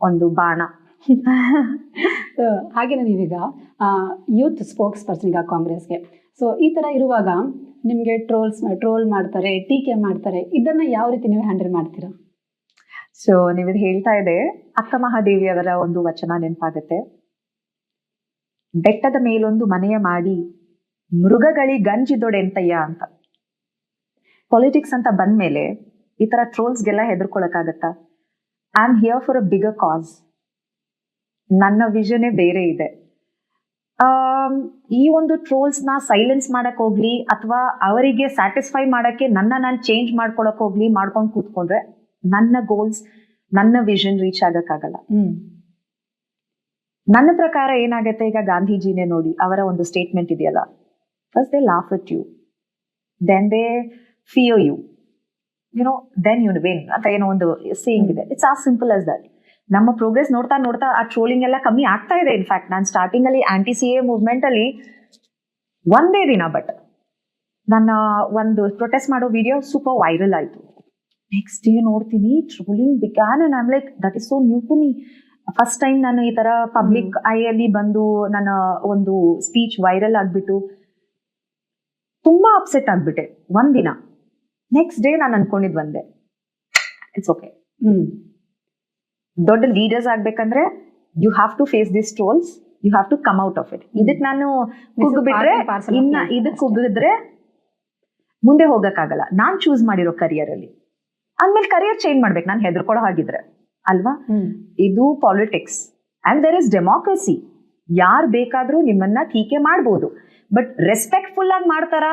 ಒಂದು ಬಾಣ. ಹಾಗೇನೆ ನೀವೀಗ ಯೂತ್ ಸ್ಪೋಕ್ಸ್ ಪರ್ಸನ್ ಈಗ ಕಾಂಗ್ರೆಸ್ಗೆ. ಸೊ ಈ ತರ ಇರುವಾಗ ನಿಮ್ಗೆ ಟ್ರೋಲ್ ಮಾಡ್ತಾರೆ, ಟೀಕೆ ಮಾಡ್ತಾರೆ, ಇದನ್ನ ಯಾವ ರೀತಿ ನೀವು ಹ್ಯಾಂಡಲ್ ಮಾಡ್ತೀರಾ? ಸೊ ನೀವಿದ್ ಹೇಳ್ತಾ ಇದೆ, ಅಕ್ಕ ಮಹಾದೇವಿಯವರ ಒಂದು ವಚನ ನೆನಪಾಗತ್ತೆ. ಬೆಟ್ಟದ ಮೇಲೊಂದು ಮನೆಯ ಮಾಡಿ ಮೃಗಗಳಿಗಂಜಿದೊಡೆಂತಯ್ಯ ಅಂತ. ಪೊಲಿಟಿಕ್ಸ್ ಅಂತ ಬಂದ್ಮೇಲೆ ಈ ತರ ಟ್ರೋಲ್ಸ್ಗೆಲ್ಲ ಹೆದರ್ಕೊಳಕ್ಕಾಗತ್ತಾ? I am here for a bigger cause. ನನ್ನ ವಿಷನೇ ಬೇರೆ ಇದೆ. ಈ ಒಂದು ಟ್ರೋಲ್ಸ್ ನ ಸೈಲೆನ್ಸ್ ಮಾಡಕ್ ಹೋಗ್ಲಿ ಅಥವಾ ಅವರಿಗೆ ಸ್ಯಾಟಿಸ್ಫೈ ಮಾಡಕ್ಕೆ ನಾನು ಚೇಂಜ್ ಮಾಡ್ಕೊಳಕ್ ಹೋಗ್ಲಿ, ಮಾಡ್ಕೊಂಡು ಕೂತ್ಕೊಂಡ್ರೆ ನನ್ನ ಗೋಲ್ಸ್, ನನ್ನ ವಿಷನ್ ರೀಚ್ ಆಗಕ್ಕಾಗಲ್ಲ. ನನ್ನ ಪ್ರಕಾರ ಏನಾಗತ್ತೆ, ಈಗ ಗಾಂಧೀಜಿನೇ ನೋಡಿ, ಅವರ ಒಂದು ಸ್ಟೇಟ್ಮೆಂಟ್ ಇದೆಯಲ್ಲ, first they laugh at you, then they fear you, then you win ಅಂತ ಏನೋ ಒಂದು ಸೇಯಿಂಗ್ ಇದೆ. It's as simple as that. ನಮ್ಮ ಪ್ರೋಗ್ರೆಸ್ ನೋಡ್ತಾ ನೋಡ್ತಾ ಆ ಟ್ರೋಲಿಂಗ್ ಎಲ್ಲ ಕಮ್ಮಿ ಆಗ್ತಾ ಇದೆ. ಇನ್ಫ್ಯಾಕ್ಟ್ ನಾನು ಸ್ಟಾರ್ಟಿಂಗ್ ಅಲ್ಲಿ ಆಂಟಿ-CA ಮೂವ್ಮೆಂಟ್ ಅಲ್ಲಿ ಒಂದೇ ದಿನ ನನ್ನ ಒಂದು ಪ್ರೊಟೆಸ್ಟ್ ಮಾಡೋ ವಿಡಿಯೋ ಸೂಪರ್ ವೈರಲ್ ಆಯ್ತು. ನೆಕ್ಸ್ಟ್ ಡೇ ನೋಡ್ತೀನಿ trolling began and I am like that is so new to me. First time ನಾನು ಈ ತರ ಪಬ್ಲಿಕ್ ಐಯಲ್ಲಿ ಬಂದು ನನ್ನ ಒಂದು ಸ್ಪೀಚ್ ವೈರಲ್ ಆಗ್ಬಿಟ್ಟು ತುಂಬಾ ಅಪ್ಸೆಟ್ ಆಗ್ಬಿಟ್ಟೆ ಒಂದಿನ. ನೆಕ್ಸ್ಟ್ ಡೇ ನಾನು ಅನ್ಕೊಂಡಿದ್ ಒಂದೇ, ಇಟ್ಸ್ ಓಕೆ. ದೊಡ್ಡ ಲೀಡರ್ಸ್ ಆಗ್ಬೇಕಂದ್ರೆ you have to face this trolls, you have to come out of it. ಇದಕ್ ನಾನು ಕುಗ್ಬಿಟ್ರೆ ಇದಕ್ ಕುಗ್ಗಿದ್ರೆ ಮುಂದೆ ಹೋಗಕ್ಕಾಗಲ್ಲ. ನಾನ್ ಚೂಸ್ ಮಾಡಿರೋ ಕರಿಯರ್ ಅಲ್ಲಿ ಅಂದ್ಮೇಲೆ ಕರಿಯರ್ ಚೇಂಜ್ ಮಾಡ್ಬೇಕು ನಾನು ಹೆದರ್ಕೊಳ್ಳೋ ಹಾಗಿದ್ರೆ ಅಲ್ವಾ? ಇದು politics and there is democracy. ಯಾರ್ ಬೇಕಾದ್ರೂ ನಿಮ್ಮನ್ನ ಟೀಕೆ ಮಾಡ್ಬೋದು, ಬಟ್ ರೆಸ್ಪೆಕ್ಟ್ಫುಲ್ ಆಗಿ ಮಾಡ್ತಾರಾ,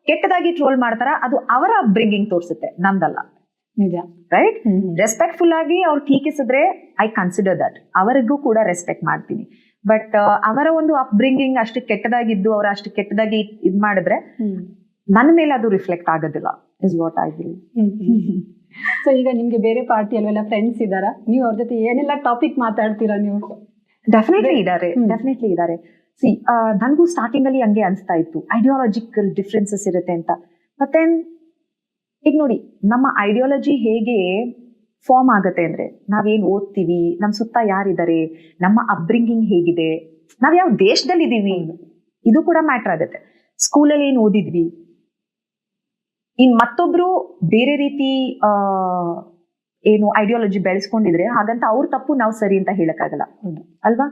ಕೆಟ್ಟದಾಗಿ ಟ್ರೋಲ್ ಮಾಡ್ತಾರಾ, ಅದು ಅವರ ಅಪ್ಬ್ರಿಂಗಿಂಗ್ ತೋರಿಸುತ್ತೆ, ನಂದಲ್ಲ. ನಿಜ, ರೈಟ್? ರೆಸ್ಪೆಕ್ಟ್ಫುಲ್ ಆಗಿ ಅವ್ರು ಟೀಕಿಸಿದ್ರೆ ಐ ಕನ್ಸಿಡರ್ ದಟ್, ಅವರಿಗೂ ಕೂಡ ರೆಸ್ಪೆಕ್ಟ್ ಮಾಡ್ತೀನಿ. ಬಟ್ ಅವರ ಒಂದು ಅಪ್ಬ್ರಿಂಗಿಂಗ್ ಅಷ್ಟು ಕೆಟ್ಟದಾಗಿದ್ದು ಅವ್ರ ಅಷ್ಟು ಕೆಟ್ಟದಾಗಿ ಇದ್ ಮಾಡಿದ್ರೆ ನನ್ನ ಮೇಲೆ ಅದು ರಿಫ್ಲೆಕ್ಟ್ ಆಗೋದಿಲ್ಲ is what I believe. So ಈಗ ನಿಮ್ಗೆ ಬೇರೆ ಪಾರ್ಟಿಯಲ್ಲೆಲ್ಲ ಫ್ರೆಂಡ್ಸ್ ಇದ್ದಾರಾ? ನೀವು ಅವ್ರ ಜೊತೆ ಏನೆಲ್ಲ ಟಾಪಿಕ್ ಮಾತಾಡ್ತೀರಾ ನೀವು? ಡೆಫಿನೆಟ್ಲಿ ಇದ್ದಾರೆ. ಸಿ ನನಗೂ ಸ್ಟಾರ್ಟಿಂಗ್ ಅಲ್ಲಿ ಹಂಗೆ ಅನಿಸ್ತಾ ಇತ್ತು, ಐಡಿಯಾಲಜಿಕಲ್ ಡಿಫ್ರೆನ್ಸಸ್ ಇರುತ್ತೆ ಅಂತ. ಮತ್ತೆ ಈಗ ನೋಡಿ, ನಮ್ಮ ಐಡಿಯಾಲಜಿ ಹೇಗೆ ಫಾರ್ಮ್ ಆಗತ್ತೆ ಅಂದ್ರೆ, ನಾವೇನ್ ಓದ್ತೀವಿ, ನಮ್ ಸುತ್ತ ಯಾರಿದ್ದಾರೆ, ನಮ್ಮ ಅಪ್ಬ್ರಿಂಗಿಂಗ್ ಹೇಗಿದೆ, ನಾವ್ ಯಾವ ದೇಶದಲ್ಲಿ ಇದೀವಿ, ಇದು ಕೂಡ ಮ್ಯಾಟರ್ ಆಗುತ್ತೆ. ಸ್ಕೂಲಲ್ಲಿ ಏನ್ ಓದಿದ್ವಿ, ಇನ್ ಮತ್ತೊಬ್ರು ಬೇರೆ ರೀತಿ ಏನು ಐಡಿಯಾಲಜಿ ಬೆಳೆಸ್ಕೊಂಡಿದ್ರೆ ಹಾಗಂತ ಅವ್ರ ತಪ್ಪು ನಾವು ಸರಿ ಅಂತ ಹೇಳಕ್ಕಾಗಲ್ಲ ಅಲ್ವಾ.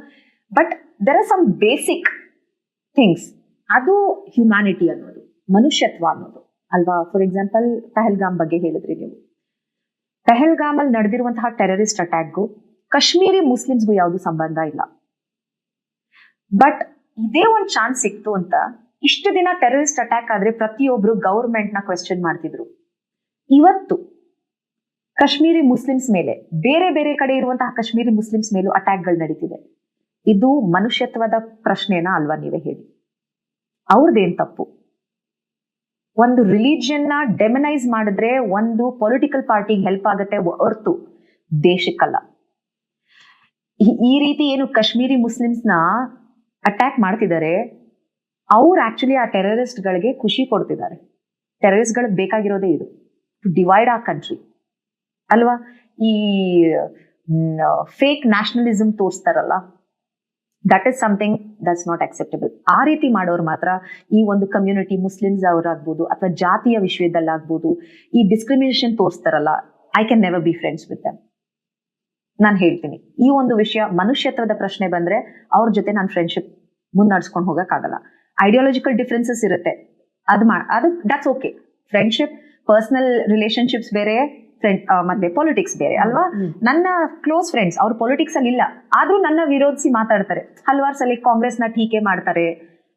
But there are some basic things, ಅದು ಹ್ಯುಮ್ಯಾನಿಟಿ ಅನ್ನೋದು, ಮನುಷ್ಯತ್ವ ಅನ್ನೋದು ಅಲ್ವಾ. ಫಾರ್ ಎಕ್ಸಾಂಪಲ್ ಪಹಲ್ಗಾಮ್ ಬಗ್ಗೆ ಹೇಳಿದ್ರಿ ನೀವು. ಪಹಲ್ಗಾಮ್ ಅಲ್ಲಿ ನಡೆದಿರುವಂತಹ ಟೆರರಿಸ್ಟ್ ಅಟ್ಯಾಕ್ಗೂ ಕಾಶ್ಮೀರಿ ಮುಸ್ಲಿಮ್ಸ್ಗೂ ಯಾವುದು ಸಂಬಂಧ ಇಲ್ಲ. ಬಟ್ ಇದೇ ಒಂದು ಚಾನ್ಸ್ ಸಿಕ್ತು ಅಂತ ಇಷ್ಟು ದಿನ ಟೆರರಿಸ್ಟ್ ಅಟ್ಯಾಕ್ ಆದ್ರೆ ಪ್ರತಿಯೊಬ್ರು ಗವರ್ಮೆಂಟ್ ನ ಕ್ವೆಶ್ಚನ್ ಮಾಡ್ತಿದ್ರು. ಇವತ್ತು ಕಾಶ್ಮೀರಿ ಮುಸ್ಲಿಮ್ಸ್ ಮೇಲೆ, ಬೇರೆ ಬೇರೆ ಕಡೆ ಇರುವಂತಹ ಕಾಶ್ಮೀರಿ ಮುಸ್ಲಿಮ್ಸ್ ಮೇಲೂ ಅಟ್ಯಾಕ್ಗಳು ನಡೀತಿದೆ. ಇದು ಮನುಷ್ಯತ್ವದ ಪ್ರಶ್ನೆನಾ ಅಲ್ವಾ? ನೀವೇ ಹೇಳಿ, ಅವ್ರದ್ದೇನ್ ತಪ್ಪು? ಒಂದು ರಿಲಿಜಿಯನ್ ನ ಡೆಮನೈಸ್ ಮಾಡಿದ್ರೆ ಒಂದು ಪೊಲಿಟಿಕಲ್ ಪಾರ್ಟಿಗೆ ಹೆಲ್ಪ್ ಆಗುತ್ತೆ ಹೊರತು ದೇಶಕ್ಕಲ್ಲ. ಈ ರೀತಿ ಏನು ಕಾಶ್ಮೀರಿ ಮುಸ್ಲಿಮ್ಸ್ ನ ಅಟ್ಯಾಕ್ ಮಾಡ್ತಿದ್ದಾರೆ, ಅವ್ರು ಆಕ್ಚುಲಿ ಆ ಟೆರರಿಸ್ಟ್ ಗಳಿಗೆ ಖುಷಿ ಕೊಡ್ತಿದ್ದಾರೆ. ಟೆರರಿಸ್ಟ್ ಗಳಿಗೆ ಬೇಕಾಗಿರೋದೇ ಇದು, ಟು ಡಿವೈಡ್ ಆ ಕಂಟ್ರಿ ಅಲ್ವಾ. ಈ ಫೇಕ್ ನ್ಯಾಷನಲಿಸಮ್ ತೋರಿಸ್ತಾರಲ್ಲ, that is something that's not acceptable. ಆ ರೀತಿ ಮಾಡೋರು ಮಾತ್ರ ಈ ಒಂದು ಕಮ್ಯುನಿಟಿ, ಮುಸ್ಲಿಮ್ಸ್ ಅವರಾಗ್ಬೋದು ಅಥವಾ ಜಾತಿಯ ವಿಷಯದಲ್ಲಾಗ್ಬೋದು, ಈ ಡಿಸ್ಕ್ರಿಮಿನೇಷನ್ ತೋರಿಸ್ತಾರಲ್ಲ, I can never be friends with them. ನಾನು ಹೇಳ್ತೀನಿ, ಈ ಒಂದು ವಿಷಯ ಮನುಷ್ಯತ್ವದ ಪ್ರಶ್ನೆ ಬಂದ್ರೆ ಅವ್ರ ಜೊತೆ ನಾನು ಫ್ರೆಂಡ್ಶಿಪ್ ಮುನ್ನಡ್ಸ್ಕೊಂಡು ಹೋಗಕ್ಕಾಗಲ್ಲ. ಐಡಿಯಾಲಜಿಕಲ್ ಡಿಫ್ರೆನ್ಸಸ್ ಇರುತ್ತೆ, ಅದು that's okay. Friendship, personal relationships ಬೇರೆ, ಮತ್ತೆ ಪೊಲಿಟಿಕ್ಸ್ ಬೇರೆ ಅಲ್ವಾ. ನನ್ನ ಕ್ಲೋಸ್ ಫ್ರೆಂಡ್ಸ್ ಅವ್ರು ಪೊಲಿಟಿಕ್ಸ್ ಅಲ್ಲಿ ಇಲ್ಲ, ಆದ್ರೂ ನನ್ನ ವಿರೋಧಿಸಿ ಮಾತಾಡ್ತಾರೆ, ಹಲವಾರು ಸಲ ಕಾಂಗ್ರೆಸ್ ನ ಟೀಕೆ ಮಾಡ್ತಾರೆ.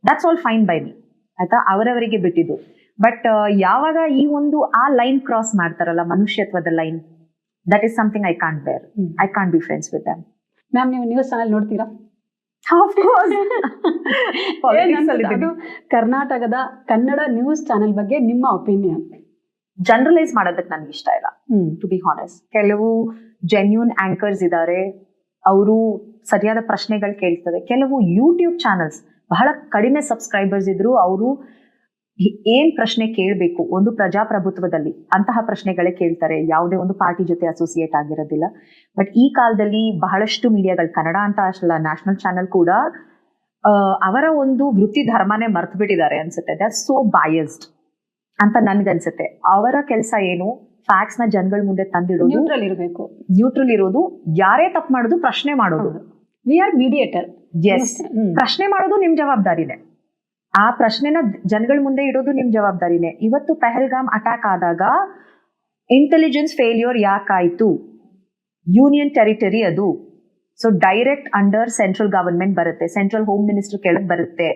That's all fine by me, ಆಯ್ತಾ, ಅವರವರಿಗೆ ಬಿಟ್ಟಿದ್ದು. ಬಟ್ ಯಾವಾಗ ಈ ಒಂದು ಆ ಲೈನ್ ಕ್ರಾಸ್ ಮಾಡ್ತಾರಲ್ಲ, ಮನುಷ್ಯತ್ವದ line, that is something I can't bear. I can't be friends with them. Ma'am, ನೀವು ನ್ಯೂಸ್ ಚಾನೆಲ್ ನೋಡ್ತೀರಾ? ಅದು ಕರ್ನಾಟಕದ ಕನ್ನಡ ನ್ಯೂಸ್ ಚಾನೆಲ್ ಬಗ್ಗೆ ನಿಮ್ಮ ಒಪಿನಿಯನ್? ಜನರಲೈಸ್ ಮಾಡೋದಕ್ಕೆ ನನ್ಗೆ ಇಷ್ಟ ಇಲ್ಲ, ಟು ಬಿ ಹಾನೆಸ್ಟ್. ಕೆಲವು ಜೆನ್ಯೂನ್ ಆಂಕರ್ಸ್ ಇದ್ದಾರೆ, ಅವರು ಸರಿಯಾದ ಪ್ರಶ್ನೆಗಳು ಕೇಳ್ತಾರೆ. ಕೆಲವು ಯೂಟ್ಯೂಬ್ ಚಾನಲ್ಸ್ ಬಹಳ ಕಡಿಮೆ ಸಬ್ಸ್ಕ್ರೈಬರ್ಸ್ ಇದ್ರು, ಅವರು ಏನ್ ಪ್ರಶ್ನೆ ಕೇಳಬೇಕು ಒಂದು ಪ್ರಜಾಪ್ರಭುತ್ವದಲ್ಲಿ ಅಂತಹ ಪ್ರಶ್ನೆಗಳೇ ಕೇಳ್ತಾರೆ. ಯಾವುದೇ ಒಂದು ಪಾರ್ಟಿ ಜೊತೆ ಅಸೋಸಿಯೇಟ್ ಆಗಿರೋದಿಲ್ಲ. ಬಟ್ ಈ ಕಾಲದಲ್ಲಿ ಬಹಳಷ್ಟು ಮೀಡಿಯಾಗಳು, ಕನ್ನಡ ಅಂತ ಅಷ್ಟಲ್ಲ, ನ್ಯಾಷನಲ್ ಚಾನೆಲ್ ಕೂಡ ಅವರ ಒಂದು ವೃತ್ತಿ ಧರ್ಮನೇ ಮರ್ತು ಬಿಟ್ಟಿದ್ದಾರೆ ಅನ್ಸುತ್ತೆ. ದೇ ಆರ್ ಸೋ ಬಯಾಸ್ಡ್ ಅಂತ ನನ್ಗನ್ಸುತ್ತೆ. ಅವರ ಕೆಲಸ ಏನು, ಫ್ಯಾಕ್ಟ್ಸ್ ನ ಜನಗಳ ಮುಂದೆ ತಂದಿಡೋದು, ನ್ಯೂಟ್ರಲ್ ಇರೋದು, ಯಾರೇ ತಪ್ಪು ಮಾಡೋದು ಪ್ರಶ್ನೆ ಮಾಡೋದು. We are mediator. ಎಸ್, ಪ್ರಶ್ನೆ ಮಾಡೋದು ನಿಮ್ ಜವಾಬ್ದಾರಿನೇ. ಆ ಪ್ರಶ್ನೆನ ಜನಗಳ ಮುಂದೆ ಇಡೋದು ನಿಮ್ ಜವಾಬ್ದಾರಿನೇ. ಇವತ್ತು ಪಹಲ್ಗಾಮ್ ಅಟ್ಯಾಕ್ ಆದಾಗ ಇಂಟೆಲಿಜೆನ್ಸ್ ಫೇಲ್ಯೂರ್ ಯಾಕಾಯ್ತು? ಯೂನಿಯನ್ ಟೆರಿಟರಿ ಅದು, so direct under central government ಬರುತ್ತೆ, ಸೆಂಟ್ರಲ್ ಹೋಮ್ ಮಿನಿಸ್ಟರ್ ಕೆಳಗೆ ಬರುತ್ತೆ.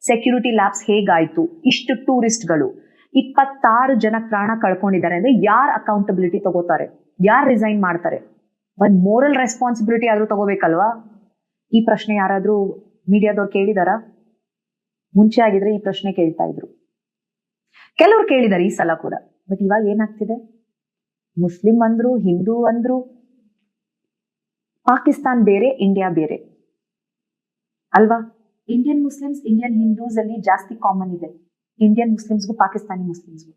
ಸೆಕ್ಯೂರಿಟಿ ಲ್ಯಾಬ್ಸ್ ಹೇಗಾಯ್ತು? ಇಷ್ಟು ಟೂರಿಸ್ಟ್ಗಳು 26 ಜನ ಪ್ರಾಣ ಕಳ್ಕೊಂಡಿದ್ದಾರೆ ಅಂದ್ರೆ ಯಾರ್ ಅಕೌಂಟಬಿಲಿಟಿ ತಗೋತಾರೆ? ಯಾರ್ ರಿಸೈನ್ ಮಾಡ್ತಾರೆ? ಒಂದ್ ಮೋರಲ್ ರೆಸ್ಪಾನ್ಸಿಬಿಲಿಟಿ ಆದ್ರೂ ತಗೋಬೇಕಲ್ವಾ? ಈ ಪ್ರಶ್ನೆ ಯಾರಾದ್ರೂ ಮೀಡಿಯಾದವ್ರು ಕೇಳಿದಾರ? ಮುಂಚೆ ಆಗಿದ್ರೆ ಈ ಪ್ರಶ್ನೆ ಕೇಳ್ತಾ ಇದ್ರು, ಕೆಲವ್ರು ಕೇಳಿದಾರೆ ಈ ಸಲ ಕೂಡ. ಬಟ್ ಇವಾಗ ಏನಾಗ್ತಿದೆ? ಮುಸ್ಲಿಂ ಅಂದ್ರು, ಹಿಂದೂ ಅಂದ್ರು, ಪಾಕಿಸ್ತಾನ್ ಬೇರೆ, ಇಂಡಿಯಾ ಬೇರೆ ಅಲ್ವಾ. ಇಂಡಿಯನ್ ಮುಸ್ಲಿಮ್ಸ್, ಇಂಡಿಯನ್ ಹಿಂದೂಸ್ ಅಲ್ಲಿ ಜಾಸ್ತಿ ಕಾಮನ್ ಇದೆ. ಇಂಡಿಯನ್ ಮುಸ್ಲಿಮ್ಸ್ಗೂ ಪಾಕಿಸ್ತಾನಿ ಮುಸ್ಲಿಮ್ಸ್ಗೂ.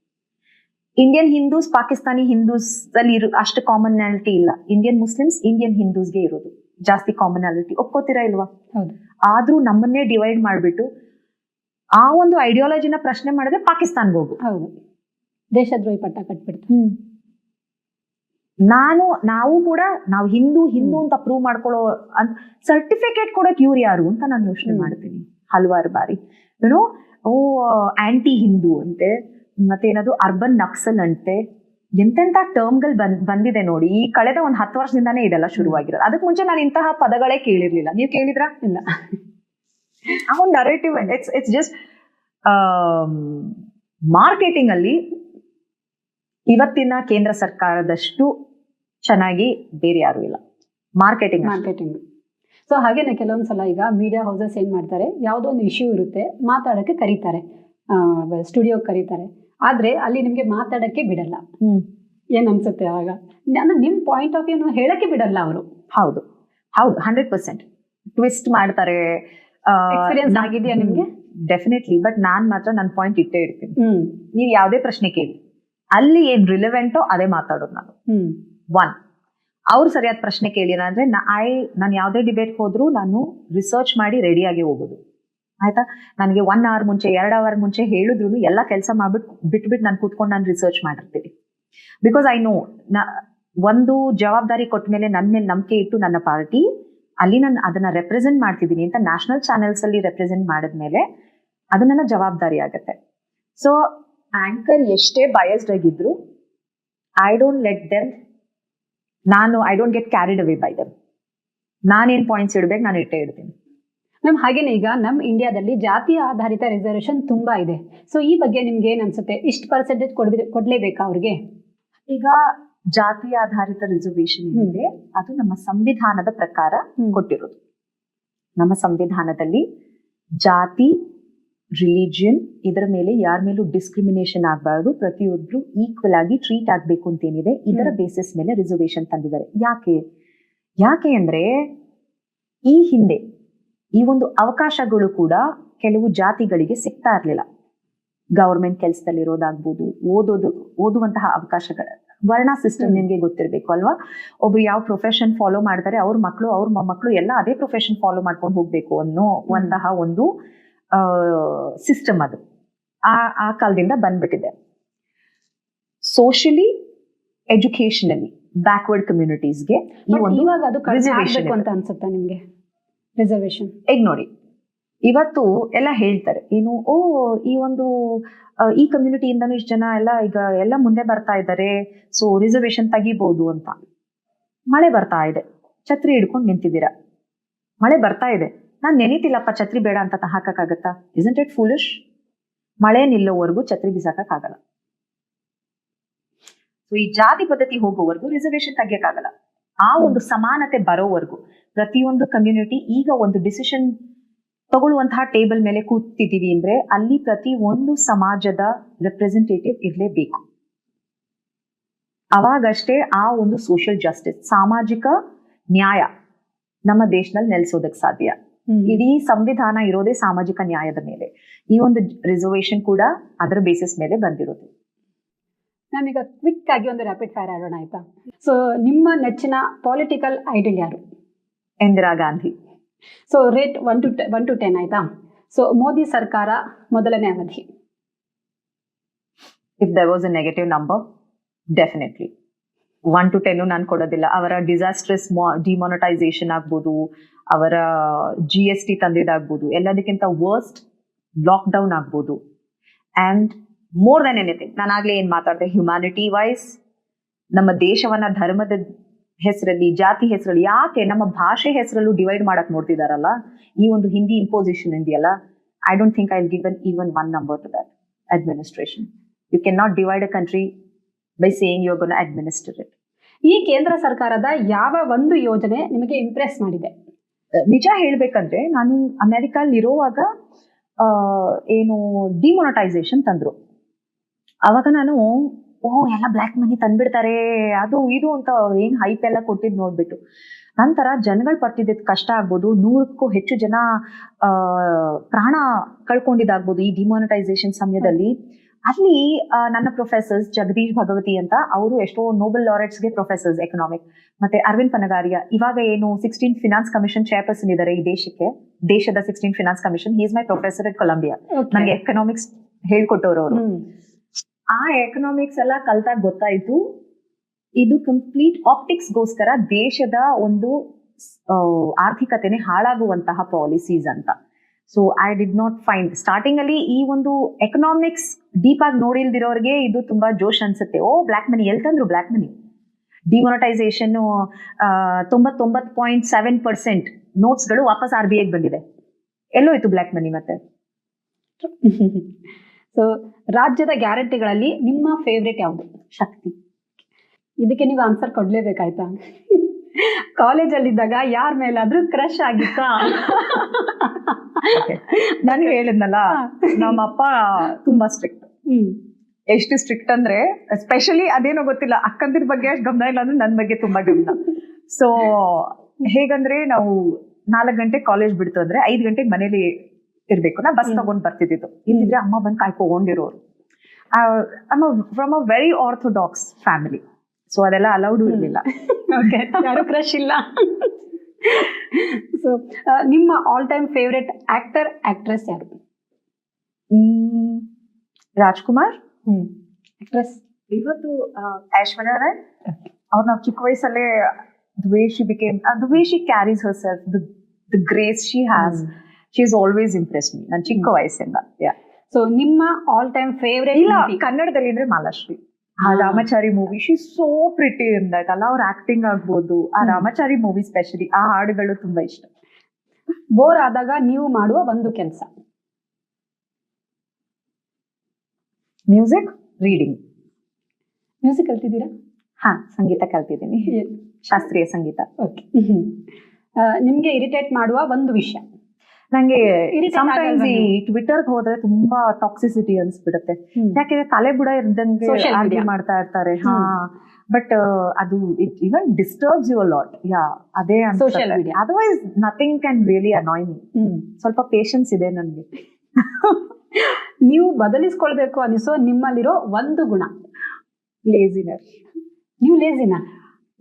ಇಂಡಿಯನ್ ಹಿಂದೂಸ್ ಪಾಕಿಸ್ತಾನಿ ಹಿಂದೂಸ್ ಅಲ್ಲಿ ಅಷ್ಟು ಕಾಮನಾಲಿಟಿ ಇಲ್ಲ. ಇಂಡಿಯನ್ ಮುಸ್ಲಿಮ್ಸ್ ಇಂಡಿಯನ್ ಹಿಂದೂಸ್ಗೆ ಇರೋದು ಜಾಸ್ತಿ ಕಾಮನಾಲಿಟಿ. ಒಪ್ಕೋತೀರಾ ಇಲ್ವಾ? ಆದ್ರೂ ನಮ್ಮನ್ನೇ ಡಿವೈಡ್ ಮಾಡ್ಬಿಟ್ಟು ಆ ಒಂದು ಐಡಿಯಾಲಜಿನ ಪ್ರಶ್ನೆ ಮಾಡಿದ್ರೆ ಪಾಕಿಸ್ತಾನ್ಗೆ ಹೋಗು, ದೇಶದ್ರೋಹಿ ಪಟ್ಟ ಕಟ್ಬಿಡ್ತಾರೆ. ನಾವು ಕೂಡ ನಾವು ಹಿಂದೂ ಅಂತ ಪ್ರೂವ್ ಮಾಡ್ಕೊಳ್ಳೋ ಸರ್ಟಿಫಿಕೇಟ್ ಕೊಡಕ್ ಇವ್ರು ಯಾರು ಅಂತ ನಾನು ಯೋಚನೆ ಮಾಡ್ತೀನಿ ಹಲವಾರು ಬಾರಿ. ಏನೋ ಆಂಟಿ ಹಿಂದೂ ಅಂತೆ, ಮತ್ತೆ ಏನದು ಅರ್ಬನ್ ನಕ್ಸಲ್ ಅಂತೆ, ಎಂತೆಂತ ಟರ್ಮ್ಗಳು ಬಂದಿದೆ ನೋಡಿ. ಈ ಕಳೆದ ಒಂದು 10 ವರ್ಷದಿಂದಾನೇ ಇದೆಲ್ಲ ಶುರುವಾಗಿರೋದು. ಅದಕ್ಕೆ ಮುಂಚೆ ನಾನು ಇಂತಹ ಪದಗಳೇ ಕೇಳಿರ್ಲಿಲ್ಲ. ನೀವು ಕೇಳಿದ್ರಾ? ಇಲ್ಲ. ಆ ಒಂದು ನರೇಟಿವ್, ಇಟ್ಸ್ ಜಸ್ಟ್ ಮಾರ್ಕೆಟಿಂಗ್ ಅಲ್ಲಿ ಇವತ್ತಿನ ಕೇಂದ್ರ ಸರ್ಕಾರದಷ್ಟು ಚೆನ್ನಾಗಿ ಬೇರೆ ಯಾರು ಇಲ್ಲ. ಮಾರ್ಕೆಟಿಂಗ್. ಸೊ ಹಾಗೇನೆ ಕೆಲವೊಂದ್ಸಲ ಈಗ ಮೀಡಿಯಾ ಹೌಸಸ್ ಏನ್ ಮಾಡ್ತಾರೆ, ಯಾವುದೋ ಒಂದು ಇಶ್ಯೂ ಇರುತ್ತೆ, ಮಾತಾಡಕ್ಕೆ ಕರೀತಾರೆ. ಸ್ಟುಡಿಯೋ ಕರೀತಾರೆ, ಆದ್ರೆ ಅಲ್ಲಿ ನಿಮ್ಗೆ ಮಾತಾಡಕ್ಕೆ ಬಿಡಲ್ಲ. ಏನ್ ಅನ್ಸುತ್ತೆ ಆಗ? ಅಂದ್ರೆ ನಿಮ್ ಪಾಯಿಂಟ್ ಆಫ್ ವ್ಯೂ ಹೇಳಕ್ಕೆ ಬಿಡಲ್ಲ ಅವರು. ಹೌದು 100% ಟ್ವಿಸ್ಟ್ ಮಾಡ್ತಾರೆ. ಎಕ್ಸ್ಪೀರಿಯನ್ಸ್ ಆಗಿದೆಯಾ ನಿಮ್ಗೆ? ಡೆಫಿನೆಟ್ಲಿ. ಬಟ್ ನಾನ್ ಮಾತ್ರ ನನ್ನ ಪಾಯಿಂಟ್ ಇಟ್ಟೇ ಇಡ್ತೀನಿ. ನೀವು ಯಾವುದೇ ಪ್ರಶ್ನೆ ಕೇಳಿ, ಅಲ್ಲಿ ಏನ್ ರಿಲೆವೆಂಟೋ ಅದೇ ಮಾತಾಡೋದು ನಾನು. ಒನ್, ಅವ್ರು ಸರಿಯಾದ ಪ್ರಶ್ನೆ ಕೇಳಿಲ್ಲ ಅಂದ್ರೆ ನಾನು ಯಾವುದೇ ಡಿಬೇಟ್ ಹೋದ್ರು ನಾನು ರಿಸರ್ಚ್ ಮಾಡಿ ರೆಡಿಯಾಗಿ ಹೋಗೋದು. ಆಯ್ತಾ? ನನಗೆ 1 hour ಮುಂಚೆ 2 hour ಮುಂಚೆ ಹೇಳಿದ್ರು ಎಲ್ಲ ಕೆಲಸ ಬಿಟ್ಬಿಟ್ಟು ನಾನು ಕೂತ್ಕೊಂಡು ನಾನು ರಿಸರ್ಚ್ ಮಾಡಿರ್ತೀನಿ. ಬಿಕಾಸ್ ಐ ನೋ ಒಂದು ಜವಾಬ್ದಾರಿ ಕೊಟ್ಟ ಮೇಲೆ ನನ್ನ ಮೇಲೆ ನಂಬಿಕೆ ಇಟ್ಟು ನನ್ನ ಪಾರ್ಟಿ ಅಲ್ಲಿ ನಾನು ಅದನ್ನ ರೆಪ್ರೆಸೆಂಟ್ ಮಾಡ್ತಿದ್ದೀನಿ ಅಂತ ನ್ಯಾಷನಲ್ ಚಾನೆಲ್ಸ್ ಅಲ್ಲಿ ರೆಪ್ರೆಸೆಂಟ್ ಮಾಡಿದ್ಮೇಲೆ ಅದು ನನ್ನ ಜವಾಬ್ದಾರಿ ಆಗುತ್ತೆ. ಸೊ ಆಂಕರ್ ಎಷ್ಟೇ ಬಯಸ್ಡ್ ಆಗಿದ್ರು I don't let them, I don't get carried away by them. ನಾನೇನ್ ಪಾಯಿಂಟ್ಸ್ ಇಡ್ಬೇಕು ನಾನು ಇಟ್ಟೇ ಇಡ್ತೀನಿ. ಮ್ಯಾಮ್, ಹಾಗೇನೆ ಈಗ ನಮ್ಮ ಇಂಡಿಯಾದಲ್ಲಿ ಜಾತಿ ಆಧಾರಿತ ರಿಸರ್ವೇಶನ್ ತುಂಬಾ ಇದೆ. ಸೊ ಈ ಬಗ್ಗೆ ನಿಮ್ಗೆ ಏನ್ ಅನ್ಸುತ್ತೆ? ಇಷ್ಟು ಪರ್ಸೆಂಟೇಜ್ ಕೊಡ್ಲೇಬೇಕಾ ಅವ್ರಿಗೆ? ಈಗ ಜಾತಿ ಆಧಾರಿತ ರಿಸರ್ವೇಶನ್ ಏನಿದೆ ಅದು ನಮ್ಮ ಸಂವಿಧಾನದ ಪ್ರಕಾರ ಕೊಟ್ಟಿರೋದು. ನಮ್ಮ ಸಂವಿಧಾನದಲ್ಲಿ ಜಾತಿ, ರಿಲಿಜಿಯನ್ ಇದರ ಮೇಲೆ ಯಾರ ಮೇಲೂ ಡಿಸ್ಕ್ರಿಮಿನೇಷನ್ ಆಗಬಾರ್ದು, ಪ್ರತಿಯೊಬ್ರು ಈಕ್ವಲ್ ಆಗಿ ಟ್ರೀಟ್ ಆಗ್ಬೇಕು ಅಂತ ಏನಿದೆ, ಇದರ ಬೇಸಿಸ್ ಮೇಲೆ ರಿಸರ್ವೇಶನ್ ತಂದಿದ್ದಾರೆ. ಯಾಕೆ ಅಂದ್ರೆ ಈ ಹಿಂದೆ ಈ ಒಂದು ಅವಕಾಶಗಳು ಕೂಡ ಕೆಲವು ಜಾತಿಗಳಿಗೆ ಸಿಗ್ತಾ ಇರ್ಲಿಲ್ಲ. ಗವರ್ಮೆಂಟ್ ಕೆಲಸದಲ್ಲಿರೋದಾಗ್ಬೋದು, ಓದುವಂತಹ ಅವಕಾಶಗಳ, ವರ್ಣ ಸಿಸ್ಟಮ್ ನಿಮ್ಗೆ ಗೊತ್ತಿರ್ಬೇಕು ಅಲ್ವಾ? ಒಬ್ರು ಯಾವ ಪ್ರೊಫೆಷನ್ ಫಾಲೋ ಮಾಡ್ತಾರೆ ಅವ್ರ ಮೊಮ್ಮಕ್ಕಳು ಎಲ್ಲ ಅದೇ ಪ್ರೊಫೆಷನ್ ಫಾಲೋ ಮಾಡ್ಕೊಂಡು ಹೋಗ್ಬೇಕು ಅನ್ನೋವಂತಹ ಒಂದು ಸಿಸ್ಟಮ್ ಅದು ಆ ಕಾಲದಿಂದ ಬಂದ್ಬಿಟ್ಟಿದೆ. ಸೋಷಿಯಲಿ, ಎಜುಕೇಶನಲಿ ಬ್ಯಾಕ್ವರ್ಡ್ ಕಮ್ಯುನಿಟೀಸ್ಗೆ ಈ ಒಂದು ಇವಾಗ ಅದು ರಿಸರ್ವೇಶನ್ ಅಂತ ಅನ್ಸುತ್ತಾ ನಿಮ್ಗೆ? ರಿಸರ್ವೇಶನ್ ಈಗ ನೋಡಿ, ಇವತ್ತು ಎಲ್ಲ ಹೇಳ್ತಾರೆ ಏನು, ಈ ಕಮ್ಯುನಿಟಿಯಿಂದನೂ ಇಷ್ಟು ಜನ ಎಲ್ಲ ಮುಂದೆ ಬರ್ತಾ ಇದ್ದಾರೆ, ಸೊ ರಿಸರ್ವೇಶನ್ ತೆಗಿಬಹುದು ಅಂತ. ಮಳೆ ಬರ್ತಾ ಇದೆ, ಛತ್ರಿ ಹಿಡ್ಕೊಂಡು ನಿಂತಿದ್ದೀರಾ, ಮಳೆ ಬರ್ತಾ ಇದೆ, ನಾನ್ ನೆನೀತಿಲ್ಲಪ್ಪ ಛತ್ರಿ ಬೇಡ ಅಂತ ಹಾಕಕ್ಕಾಗತ್ತಾ? Isn't it foolish? ಮಳೆ ನಿಲ್ಲೋವರೆಗೂ ಛತ್ರಿ ಬಿಸಾಕಕ್ಕಾಗಲ್ಲ. ಸೊ ಈ ಜಾತಿ ಪದ್ಧತಿ ಹೋಗೋವರೆಗೂ ರಿಸರ್ವೇಶನ್ ತೆಗಿಯಕ್ಕಾಗಲ್ಲ. ಆ ಒಂದು ಸಮಾನತೆ ಬರೋವರೆಗೂ ಪ್ರತಿಯೊಂದು ಕಮ್ಯುನಿಟಿ ಈಗ ಒಂದು ಡಿಸಿಷನ್ ತಗೊಳ್ಳುವಂತಹ ಟೇಬಲ್ ಮೇಲೆ ಕೂತಿದ್ದೀವಿ ಅಂದ್ರೆ ಅಲ್ಲಿ ಪ್ರತಿ ಒಂದು ಸಮಾಜದ ರೆಪ್ರೆಸೆಂಟೇಟಿವ್ ಇರಲೇಬೇಕು. ಅವಾಗಷ್ಟೇ ಆ ಒಂದು ಸೋಷಿಯಲ್ ಜಸ್ಟಿಸ್, ಸಾಮಾಜಿಕ ನ್ಯಾಯ ನಮ್ಮ ದೇಶದಲ್ಲಿ ನೆಲೆಸೋದಕ್ಕೆ ಸಾಧ್ಯ. ಇಡೀ ಸಂವಿಧಾನ ಇರೋದೇ ಸಾಮಾಜಿಕ ನ್ಯಾಯದ ಮೇಲೆ. ಈ ಒಂದು ರಿಸರ್ವೇಶನ್ ಕೂಡ ಅದರ ಬೇಸಿಸ್ ಮೇಲೆ ಬಂದಿರೋದು. ನಾನೀಗ ಕ್ವಿಕ್ ಆಗಿ ಒಂದು ರ್ಯಾಪಿಡ್ ಫೈರ್ ಆಡೋಣ, ಆಯ್ತಾ? ಸೊ ನಿಮ್ಮ ನೆಚ್ಚಿನ ಪೊಲಿಟಿಕಲ್ ಐಡಲ್ ಯಾರು? Indira Gandhi. So rate 1 to 10, ಆಯ್ತಾ? ಸೊ ಮೋದಿ ಸರ್ಕಾರ ಮೊದಲನೇ ಅವಧಿ. If there was a negative number, definitely 1 to 10 ನಾನು ಕೊಡೋದಿಲ್ಲ. ಅವರ ಡಿಸಾಸ್ಟ್ರಸ್ ಡಿಮಾನಿಟೈಸೇಷನ್ ಆಗ್ಬೋದು, ಅವರ GST ತಂದಿದ್ದಾಗ್ಬೋದು, ಎಲ್ಲದಕ್ಕಿಂತ ವರ್ಸ್ಟ್ ಲಾಕ್ಡೌನ್ ಆಗ್ಬೋದು. ಅಂಡ್ ಮೋರ್ ದನ್ ಎನಿಥಿಂಗ್, ನಾನಾಗ್ಲೇ ಏನ್ ಮಾತಾಡ್ದೆ, ಹ್ಯುಮ್ಯಾನಿಟಿ ವೈಸ್ ನಮ್ಮ ದೇಶವನ್ನ ಧರ್ಮದ ಹೆಸರಲ್ಲಿ, ಜಾತಿ ಹೆಸರಲ್ಲಿ, ಯಾಕೆ ನಮ್ಮ ಭಾಷೆ ಹೆಸರಲ್ಲೂ ಡಿವೈಡ್ ಮಾಡಕ್ ನೋಡ್ತಿದಾರಲ್ಲ, ಈ ಒಂದು ಹಿಂದಿ ಇಂಪೋಸಿಷನ್ ಇದೆಯಲ್ಲ, I don't think I will give even one number to that administration. You cannot divide a country by saying you're going to administer it. ಈ ಕೇಂದ್ರ ಸರ್ಕಾರದ ಯಾವ ಒಂದು ಯೋಜನೆ ನಿಮಗೆ ಇಂಪ್ರೆಸ್ ಮಾಡಿದೆ? ನಿಜ ಹೇಳ್ಬೇಕಂದ್ರೆ ನಾನು ಅಮೆರಿಕಲ್ಲಿ ಇರುವಾಗ ಏನು ಡಿಮಾನಿಟೈಸೇಷನ್ ತಂದ್ರು. ಅವಾಗ ನಾನು ಎಲ್ಲ ಬ್ಲ್ಯಾಕ್ ಮನಿ ತಂದ್ಬಿಡ್ತಾರೆ ಅದು ಇದು ಅಂತ ಏನ್ ಹೈಪ್ ಎಲ್ಲ ಕೊಟ್ಟಿದ್ ನೋಡ್ಬಿಟ್ಟು, ನಂತರ ಜನಗಳು ಪಡ್ತಿದ್ದ ಕಷ್ಟ ಆಗ್ಬೋದು, 100ಕ್ಕೂ ಹೆಚ್ಚು ಜನ ಪ್ರಾಣ ಕಳ್ಕೊಂಡಿದ್ದಾಗ್ಬೋದು ಈ ಡಿಮಾನಿಟೈಸೇಷನ್ ಸಮಯದಲ್ಲಿ. ಅಲ್ಲಿ ನನ್ನ ಪ್ರೊಫೆಸರ್ಸ್ ಜಗದೀಶ್ ಭಗವತಿ ಅಂತ, ಅವರು ಎಷ್ಟೋ ನೋಬೆಲ್ ಲಾರೆಟ್ಸ್ಗೆ ಪ್ರೊಫೆಸರ್ಸ್ ಎಕನಾಮಿಕ್, ಮತ್ತೆ ಅರವಿಂದ್ ಪನಗಾರಿಯಾ, ಇವಾಗ ಏನು 16th ಫಿನಾನ್ಸ್ ಕಮಿಷನ್ ಚೇರ್ಪರ್ಸನ್ ಇದ್ದಾರೆ ಈ ದೇಶದ 16th finance commission. He is my professor at Columbia. ನನಗೆ ಎಕನಾಮಿಕ್ಸ್ ಹೇಳ್ಕೊಟ್ಟವ್ರು ಅವರು. ಆ ಎಕನಾಮಿಕ್ಸ್ ಎಲ್ಲ ಕಲ್ತಾಗ ಗೊತ್ತಾಯ್ತು ಇದು ಕಂಪ್ಲೀಟ್ ಆಪ್ಟಿಕ್ಸ್ಗೋಸ್ಕರ ದೇಶದ ಒಂದು ಆರ್ಥಿಕತೆನೆ ಹಾಳಾಗುವಂತಹ ಪಾಲಿಸೀಸ್ ಅಂತ. So I did not find starting ಅಲ್ಲಿ ಈ ಒಂದು ಎಕನಾಮಿಕ್ಸ್ ಡೀಪ್ ಆಗಿ ನೋಡಿಲ್ದಿರೋರಿಗೆ ಇದು ತುಂಬಾ ಜೋಶ್ ಅನ್ಸುತ್ತೆ. ಬ್ಲ್ಯಾಕ್ ಮನಿ ಎಲ್ ತಂದ್ರು, ಬ್ಲ್ಯಾಕ್ ಮನಿ ಡಿಮಾನಿಟೈಸೇಷನ್ 99.7% ನೋಟ್ಸ್ಗಳು ವಾಪಸ್ RBI ಬಂದಿದೆ. ಎಲ್ಲೋಯ್ತು ಬ್ಲ್ಯಾಕ್ ಮನಿ ಮತ್ತೆ? ಸೊ ರಾಜ್ಯದ ಗ್ಯಾರಂಟಿಗಳಲ್ಲಿ ನಿಮ್ಮ ಫೇವ್ರೇಟ್ ಯಾವುದು? ಶಕ್ತಿ. ಇದಕ್ಕೆ ನೀವು ಆನ್ಸರ್ ಕೊಡ್ಲೇಬೇಕಾಯ್ತಾ? ಕಾಲೇಜಲ್ಲಿದ್ದಾಗ ಯಾರ ಮೇಲಾದ್ರೂ ಕ್ರಶ್ ಆಗಿತ್ತಾ? ನಾನು ಹೇಳಿದ್ನಲ್ಲ, ನಮ್ಮಪ್ಪ ತುಂಬಾ ಸ್ಟ್ರಿಕ್ಟ್. ಎಷ್ಟು ಸ್ಟ್ರಿಕ್ಟ್ ಅಂದ್ರೆ ಸ್ಪೆಷಲಿ ಅದೇನೋ ಗೊತ್ತಿಲ್ಲ, ಅಕ್ಕಂದಿರ ಬಗ್ಗೆ ಅಷ್ಟು ಗಮನ ಇಲ್ಲ ಅಂದ್ರೆ ನನ್ನ ಬಗ್ಗೆ ತುಂಬಾ ಗಮನ. ಸೊ ಹೇಗಂದ್ರೆ ನಾವು 4 ಗಂಟೆ ಕಾಲೇಜ್ ಬಿಡ್ತು ಅಂದ್ರೆ 5 ಗಂಟೆಗೆ ಮನೇಲಿ ಇರ್ಬೇಕು. ನಾ ಬಸ್ ತಗೊಂಡ್ ಬರ್ತಿದ್ದು. ಇಲ್ಲಿದ್ರೆ ಅಮ್ಮ ಬಂದ್ ಕಾಯ್ಕೊಂಡಿರೋರು. From a very orthodox family. So ಅದೆಲ್ಲ ಅಲೌಡ್ ಇರ್ಲಿಲ್ಲ. ಯಾರು ಕ್ರಶ್ ಇಲ್ಲ. ಸೊ ನಿಮ್ಮ all time favourite actor actress ಯಾರು? ರಾಜ್ಕುಮಾರ್. ಆಕ್ಟ್ರೆಸ್ ಇವತ್ತು ಐಶ್ವರ್ಯ ರಾಯ್. ಅವ್ರು ನಾವು ಚಿಕ್ಕ ವಯಸ್ಸಲ್ಲೇ the way she became, the way she carries herself, the grace she has, she has always impressed me. ನಾನು ಚಿಕ್ಕ ವಯಸ್ಸಿಂದ. ಸೊ ನಿಮ್ಮ ಆಲ್ ಟೈಮ್ ಫೇವ್ರೆಟ್? ಇಲ್ಲ, ಕನ್ನಡದಲ್ಲಿ ಅಂದ್ರೆ ಮಾಲಾಶ್ರೀ. ಆ Ramachari movie, she so pretty in that. ಅಲ್ಲ, ಅವ್ರ ಆಕ್ಟಿಂಗ್ ಆಗ್ಬೋದು, ಆ ರಾಮಚಾರಿ ಮೂವಿ ಸ್ಪೆಷಲಿ ಆ ಹಾಡುಗಳು ತುಂಬಾ ಇಷ್ಟ. ಬೋರ್ ಆದಾಗ ನೀವು ಮಾಡುವ ಒಂದು ಕೆಲಸ? Music, reading. ಮ್ಯೂಸಿಕ್ ಕಲ್ತಿದ್ದೀರಾ? ಹಾ, ಸಂಗೀತ ಕಲ್ತಿದ್ದೀನಿ, ಶಾಸ್ತ್ರೀಯ ಸಂಗೀತ. ಓಕೆ. ನಿಮ್ಗೆ ಇರಿಟೇಟ್ ಮಾಡುವ ಒಂದು ವಿಷಯ? ನಂಗೆ ಸಮಟೈಮ್ಸ್ ಈ ಟ್ವಿಟರ್ ಹೋದ್ರೆ ತುಂಬಾ ಟಾಕ್ಸಿಸಿಟಿ ಅನ್ಸ್ಬಿಡುತ್ತೆ. ಯಾಕೆಂದ್ರೆ ತಲೆ ಬುಡ ಇರ್ದಂಗೆ ಆರ್ಗ್ಯೂ ಮಾಡ್ತಾ ಇರ್ತಾರೆ. ಹಾ, ಬಟ್ ಅದು it even disturbs you a lot. ಅದೇ social media. Otherwise nothing can really annoy me. ಸ್ವಲ್ಪ ಪೇಷನ್ಸ್ ಇದೆ ನನ್ಗೆ. ನೀವು ಬದಲಿಸ್ಕೊಳ್ಬೇಕು ಅನಿಸೋ ನಿಮ್ಮಲ್ಲಿರೋ ಒಂದು ಗುಣ? ಲೇಜಿನೆಸ್. ನೀವು ಲೇಜಿನ?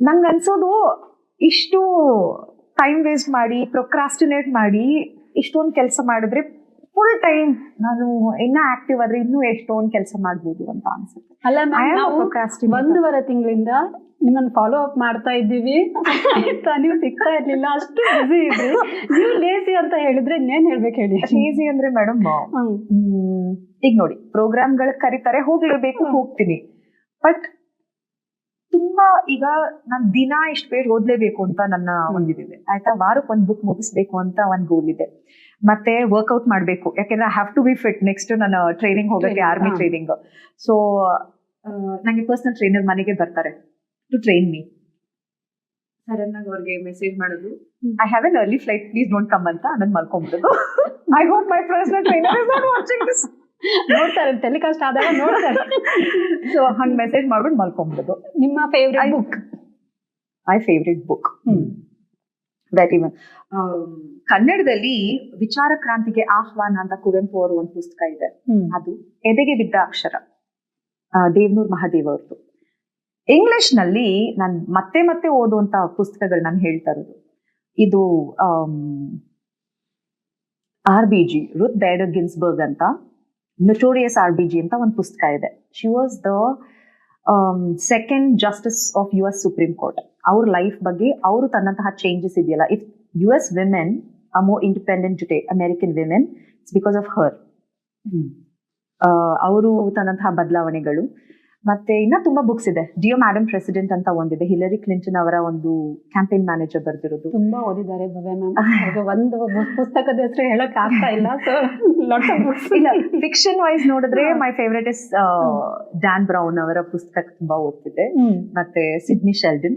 ನಂಗೆ ಅನ್ಸೋದು, ಇಷ್ಟು ಟೈಮ್ ವೇಸ್ಟ್ ಮಾಡಿ ಪ್ರೊಕ್ರಾಸ್ಟಿನೇಟ್ ಮಾಡಿ ಇಷ್ಟೊಂದು ಕೆಲಸ ಮಾಡಿದ್ರೆ ಫುಲ್ ಟೈಮ್ ನಾನು ಇನ್ನ ಆಕ್ಟಿವ್ ಆದ್ರೆ ಇನ್ನೂ ಎಷ್ಟೊಂದು ಕೆಲಸ ಮಾಡ್ಬೋದು ಅಂತ ಅನ್ಸುತ್ತೆ. ಅಲ್ಲ, 1.5 ತಿಂಗಳಿಂದ ನಿಮ್ಮನ್ನ ಫಾಲೋ ಅಪ್ ಮಾಡ್ತಾ ಇದ್ದೀವಿ ಆಯ್ತಾ, ನೀವು ಸಿಗ್ತಾ ಇರ್ಲಿಲ್ಲ, ಅಷ್ಟು ಬಿಸಿ ಇದ್ರಿ. ನೀವು ಲೇಸಿ ಅಂತ ಹೇಳಿದ್ರೆ ಇನ್ನೇನ್ ಹೇಳ್ಬೇಕು ಹೇಳಿ? ಲೇಸಿ ಅಂದ್ರೆ ಮೇಡಮ್, ಈಗ ನೋಡಿ, ಪ್ರೋಗ್ರಾಮ್ಗಳು ಕರೀತಾರೆ, ಹೋಗ್ಲೇಬೇಕು, ಹೋಗ್ತೀನಿ. ಬಟ್ ತುಂಬಾ ಈಗ ನಾನ್ ದಿನ ಇಷ್ಟು ಪೇಜ್ ಓದ್ಲೇಬೇಕು ಅಂತ ನನ್ನ ಒಂದಿದೆ ಆಯ್ತಾ. ವಾರಕ್ಕೆ ಒಂದು ಬುಕ್ ಮುಗಿಸ್ಬೇಕು ಅಂತ ಒಂದ್ ಗೋಲ್ ಇದೆ. ಮತ್ತೆ ವರ್ಕ್ಔಟ್ ಮಾಡ್ಬೇಕು, ಯಾಕೆಂದ್ರೆ I have to be fit. Next ನಾನು ಟ್ರೈನಿಂಗ್ ಹೋಗಕ್ಕೆ, ಆರ್ಮಿ ಟ್ರೈನಿಂಗ್. ಸೊ ನಂಗೆ ಪರ್ಸನಲ್ ಟ್ರೈನರ್ ಮನೆಗೆ ಬರ್ತಾರೆ ಟು ಟ್ರೈನ್ ಮೀ. ಸಡನ್ ಆಗಿ ಅವ್ರಿಗೆ ಮೆಸೇಜ್ ಮಾಡೋದು, I have an early flight, please don't come ಅಂತ. ಆಮೇಲೆ ಮಲ್ಕೊಂಡ್ಬಿಡೋದು. I hope my personal trainer is not watching this. ನೋಡ್ತಾರೆ, ಟೆಲಿಕಾಸ್ಟ್ ಆದಾಗ ನೋಡ್ತಾರೆ. ಸೊ ಹಂಗ್ ಮೆಸೇಜ್ ಮಾಡ್ಬಿಟ್ಟು ಮಲ್ಕೊಂಡ್ಬಿಡೋದು. ನಿಮ್ಮ favourite book? My favourite book very much. ಕನ್ನಡದಲ್ಲಿ ವಿಚಾರ ಕ್ರಾಂತಿಗೆ ಆಹ್ವಾನ ಅಂತ ಕುವೆಂಪು ಅವರು ಒಂದು ಪುಸ್ತಕ ಇದೆ. ಅದು ಎದೆಗೆ ಬಿದ್ದ ಅಕ್ಷರ, ದೇವನೂರ್ ಮಹಾದೇವ್ ಅವ್ರದ್ದು. ಇಂಗ್ಲಿಷ್ ನಲ್ಲಿ ನಾನು ಮತ್ತೆ ಮತ್ತೆ ಓದುವಂತ ಪುಸ್ತಕಗಳು ನಾನು ಹೇಳ್ತಾ ಇರೋದು. ಇದು RBG, ರುತ್ ಬೇಡರ್ ಗಿನ್ಸ್ಬರ್ಗ್ ಅಂತ, ನೊಟೋರಿಯಸ್ RBG ಅಂತ ಒಂದು ಪುಸ್ತಕ ಇದೆ. She was the second justice of US supreme court. ಅವ್ರ ಲೈಫ್ ಬಗ್ಗೆ, ಅವರು ತನ್ನಂತಹ ಚೇಂಜಸ್ ಇದೆಯಲ್ಲ, if US women are more independent today, American women, it's because of her. ಅವರು ತನ್ನಂತಹ ಬದಲಾವಣೆಗಳು. ಮತ್ತೆ ಇನ್ನ ತುಂಬಾ ಬುಕ್ಸ್ ಇದೆ. ಡಿಯರ್ ಮೇಡಮ್ ಪ್ರೆಸಿಡೆಂಟ್ ಅಂತ ಒಂದಿದೆ, ಹಿಲರಿ ಕ್ಲಿಂಟನ್ ಅವರ ಒಂದು ಕ್ಯಾಂಪೇನ್ ಮ್ಯಾನೇಜರ್ ಬರ್ದಿರೋದು. ತುಂಬಾ ಓದಿದ್ದಾರೆ ಭವ್ಯ ಮ್ಯಾಮ್. ಒಂದು ಪುಸ್ತಕದ ಹೆಸರು ಹೇಳಕ್ ಆಗ್ತಾ ಇಲ್ಲ. So lots of books. ಇಲ್ಲ, ಫಿಕ್ಷನ್ ವೈಸ್ ನೋಡಿದ್ರೆ my favourite is Dan Brown ಅವರ ಪುಸ್ತಕ ತುಂಬಾ ಓದ್ತಿದೆ. ಮತ್ತೆ Sidney Sheldon,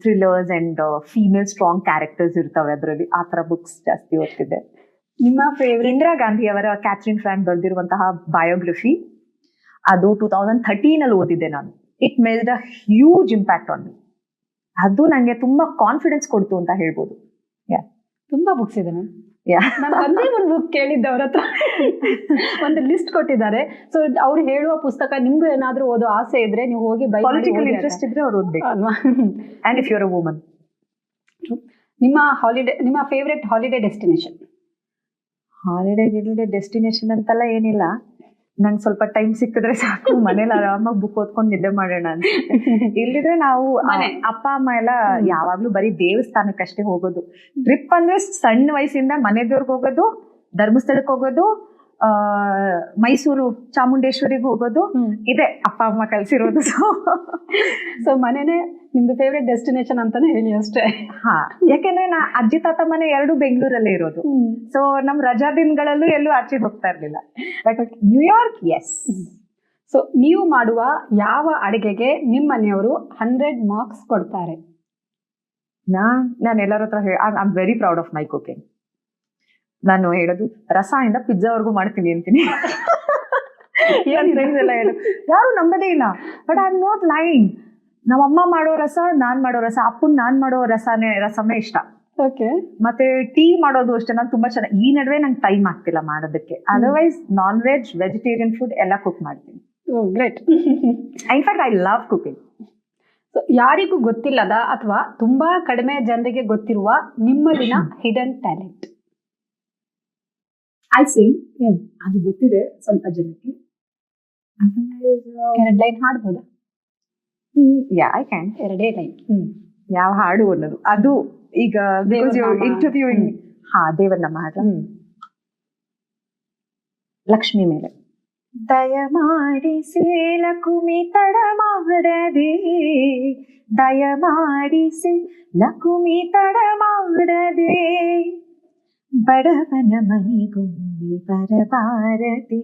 thrillers and female strong characters ಇರ್ತವೆ ಅದರಲ್ಲಿ, ಆ ತರ ಬುಕ್ಸ್ ಜಾಸ್ತಿ ಓದ್ತಿದೆ. ನಿಮ್ಮ ಫೇವ್ರೆಟ್? ಇಂದಿರಾ ಗಾಂಧಿ ಅವರ ಕ್ಯಾಥರಿನ್ ಫ್ರಾಂಕ್ ಬರೆದಿರುವಂತಹ ಬಯೋಗ್ರಫಿ, ಅದು 2013 ಓದಿದ್ದೆ ನಾನು. It made the huge impact on me. ಅದು ನಂಗೆ ತುಂಬಾ ಕಾನ್ಫಿಡೆನ್ಸ್ ಕೊಡ್ತು ಅಂತ ಹೇಳ್ಬೋದು. ತುಂಬಾ ಬುಕ್ಸ್ ಇದೆ ಮ್ಯಾಮ್. ನಾನು ಒಂದೇ ಒಂದು ಬುಕ್ ಕೇಳಿದ್ದೆ ಅವ್ರ ಹತ್ರ, ಒಂದು ಲಿಸ್ಟ್ ಕೊಟ್ಟಿದ್ದಾರೆ. ಸೊ ಅವ್ರು ಹೇಳುವ ಪುಸ್ತಕ ನಿಮ್ಗೂ ಏನಾದ್ರೂ ಓದೋ ಆಸೆ ಇದ್ರೆ ನೀವು ಹೋಗಿ ಬೈ. ಪೊಲಿಟಿಕಲ್ ಇಂಟ್ರೆಸ್ಟ್ ಇದ್ರೆ ಅವ್ರು ಓದ್ಬೇಕು ಅಲ್ವಾ. And if you are a woman. ನಿಮ್ಮ favourite holiday destination? Holiday destination ಅಂತೆಲ್ಲ ಏನಿಲ್ಲ. ನಂಗೆ ಸ್ವಲ್ಪ ಟೈಮ್ ಸಿಕ್ಕಿದ್ರೆ ಸಾಕು, ಮನೇಲಿ ಆರಾಮಾಗಿ ಬುಕ್ ಓದ್ಕೊಂಡು ನಿದ್ದೆ ಮಾಡೋಣ ಅಂತ. ಇಲ್ಲಿದ್ರೆ ನಾವು ಅಪ್ಪ ಅಮ್ಮ ಎಲ್ಲ ಯಾವಾಗ್ಲೂ ಬರೀ ದೇವಸ್ಥಾನಕ್ಕಷ್ಟೇ ಹೋಗೋದು. ಟ್ರಿಪ್ ಅಂದ್ರೆ ಸಣ್ಣ ವಯಸ್ಸಿಂದ ಮನೆ ದೇವ್ರಿಗೆ ಹೋಗೋದು, ಧರ್ಮಸ್ಥಳಕ್ಕೆ ಹೋಗೋದು, ಮೈಸೂರು ಚಾಮುಂಡೇಶ್ವರಿಗೆ ಹೋಗೋದು, ಇದೆ ಅಪ್ಪ ಅಮ್ಮ ಕಲ್ಸಿರೋದು. ಸೊ ಮನೆನೇ ನಿಮ್ದು ಫೇವ್ರೆಟ್ ಡೆಸ್ಟಿನೇಷನ್ ಅಂತಾನೆ ಹೇಳಿ ಅಷ್ಟೇ. ಹಾ, ಯಾಕೆಂದ್ರೆ ನಾ ಅಜ್ಜಿ ತಾತ ಮನೆ 2 ಬೆಂಗಳೂರಲ್ಲೇ ಇರೋದು. ಸೊ ನಮ್ ರಜಾ ದಿನಗಳಲ್ಲೂ ಎಲ್ಲೂ ಆಚೆ ಹೋಗ್ತಾ ಇರ್ಲಿಲ್ಲ. But New York, S. ಸೊ ನೀವು ಮಾಡುವ ಯಾವ ಅಡಿಗೆಗೆ ನಿಮ್ಮ ಮನೆಯವರು 100 ಮಾರ್ಕ್ಸ್ ಕೊಡ್ತಾರೆ? ನಾನು ಎಲ್ಲರ ಹತ್ರ I am very proud of my cooking. ನಾನು ಹೇಳೋದು ರಸದಿಂದ ಪಿಜ್ಜಾವರೆಗೂ ಮಾಡ್ತೀನಿ ಅಂತೀನಿ. ಫ್ರೆಂಡ್ಸ್ ಎಲ್ಲ ಹೇಳು, ಯಾರು ನಂಬದೇ ಇಲ್ಲ. But I am not lying. ನಮ್ಮಮ್ಮ ಮಾಡೋ ರಸ, ನಾನ್ ಮಾಡೋ ರಸ, ಅಪ್ಪನ್ ನಾನ್ ಮಾಡೋ ರಸಮೇ ಇಷ್ಟ. ಓಕೆ. ಮತ್ತೆ ಟೀ ಮಾಡೋದು ಅಷ್ಟೇ, ನಾನು ತುಂಬಾ ಚೆನ್ನಾಗಿ. ಈ ನಡುವೆ ನಂಗೆ ಟೈಮ್ ಆಗ್ತಿಲ್ಲ ಮಾಡೋದಕ್ಕೆ. Otherwise non veg, vegetarian food ಎಲ್ಲ ಕುಕ್ ಮಾಡ್ತೀನಿ. Great. In fact I love cooking. ಯಾರಿಗೂ ಗೊತ್ತಿಲ್ಲದ ಅಥವಾ ತುಂಬಾ ಕಡಿಮೆ ಜನರಿಗೆ ಗೊತ್ತಿರುವ ನಿಮ್ಮಲ್ಲಿನ ಹಿಡನ್ ಟ್ಯಾಲೆಂಟ್? I sing. ಅದು ಗೊತ್ತಿದೆ ಸ್ವಲ್ಪ ಜನಕ್ಕೆ. 2 ಲೈನ್ ಹಾಡ್ಬೋದಾ? Yeah, I can. 2 ಲೈನ್. ಯಾವ ಹಾಡು ಅನ್ನೋದು ಅದು ಈಗ ಇಂಟರ್ವ್ಯೂಯಿಂಗ್. ದೇವರ ನಮ್ಮ ಹಾಡು. ಲಕ್ಷ್ಮಿ ಮೇಲೆ. ದಯಮಾಡಿಸಿ ಲಕುಮಿ ತಡ ಮಾಡದೆ, ದಯಮಾಡಿಸಿ ಲಕುಮಿ ತಡ ಮಾಡದೆ, ಬಡವನ ಮನೆಗೊಮ್ಮೆ ಬರಬಾರದೆ,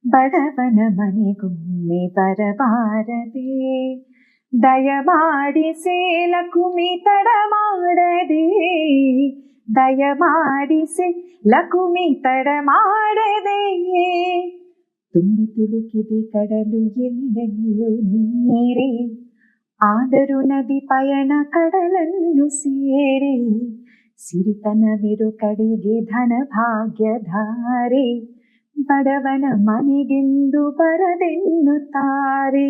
ಬಡವನ ಮನೆಗೊಮ್ಮೆ ಬರಬಾರದೆ, ದಯಮಾಡಿಸಿ ಲಕುಮಿ ತಡ ಮಾಡದೆ, ದಯಮಾಡಿಸಿ ಲಕುಮಿ ತಡ ಮಾಡದೆ, ತುಂಬಿ ತುಳುಕಿದೆ ಕಡಲು ಎಲ್ಲೆಲ್ಲೂ ನೀರೇ, ಆದರೂ ನದಿ ಪಯಣ ಕಡಲನ್ನು ಸೇರಿ, ಸಿರಿತನವಿರು ಕಡೆಗೆ ಧನ ಭಾಗ್ಯಧಾರೆ, ಬಡವನ ಮನೆಗೆಂದು ಬರದೆನ್ನುತ್ತಾರೆ,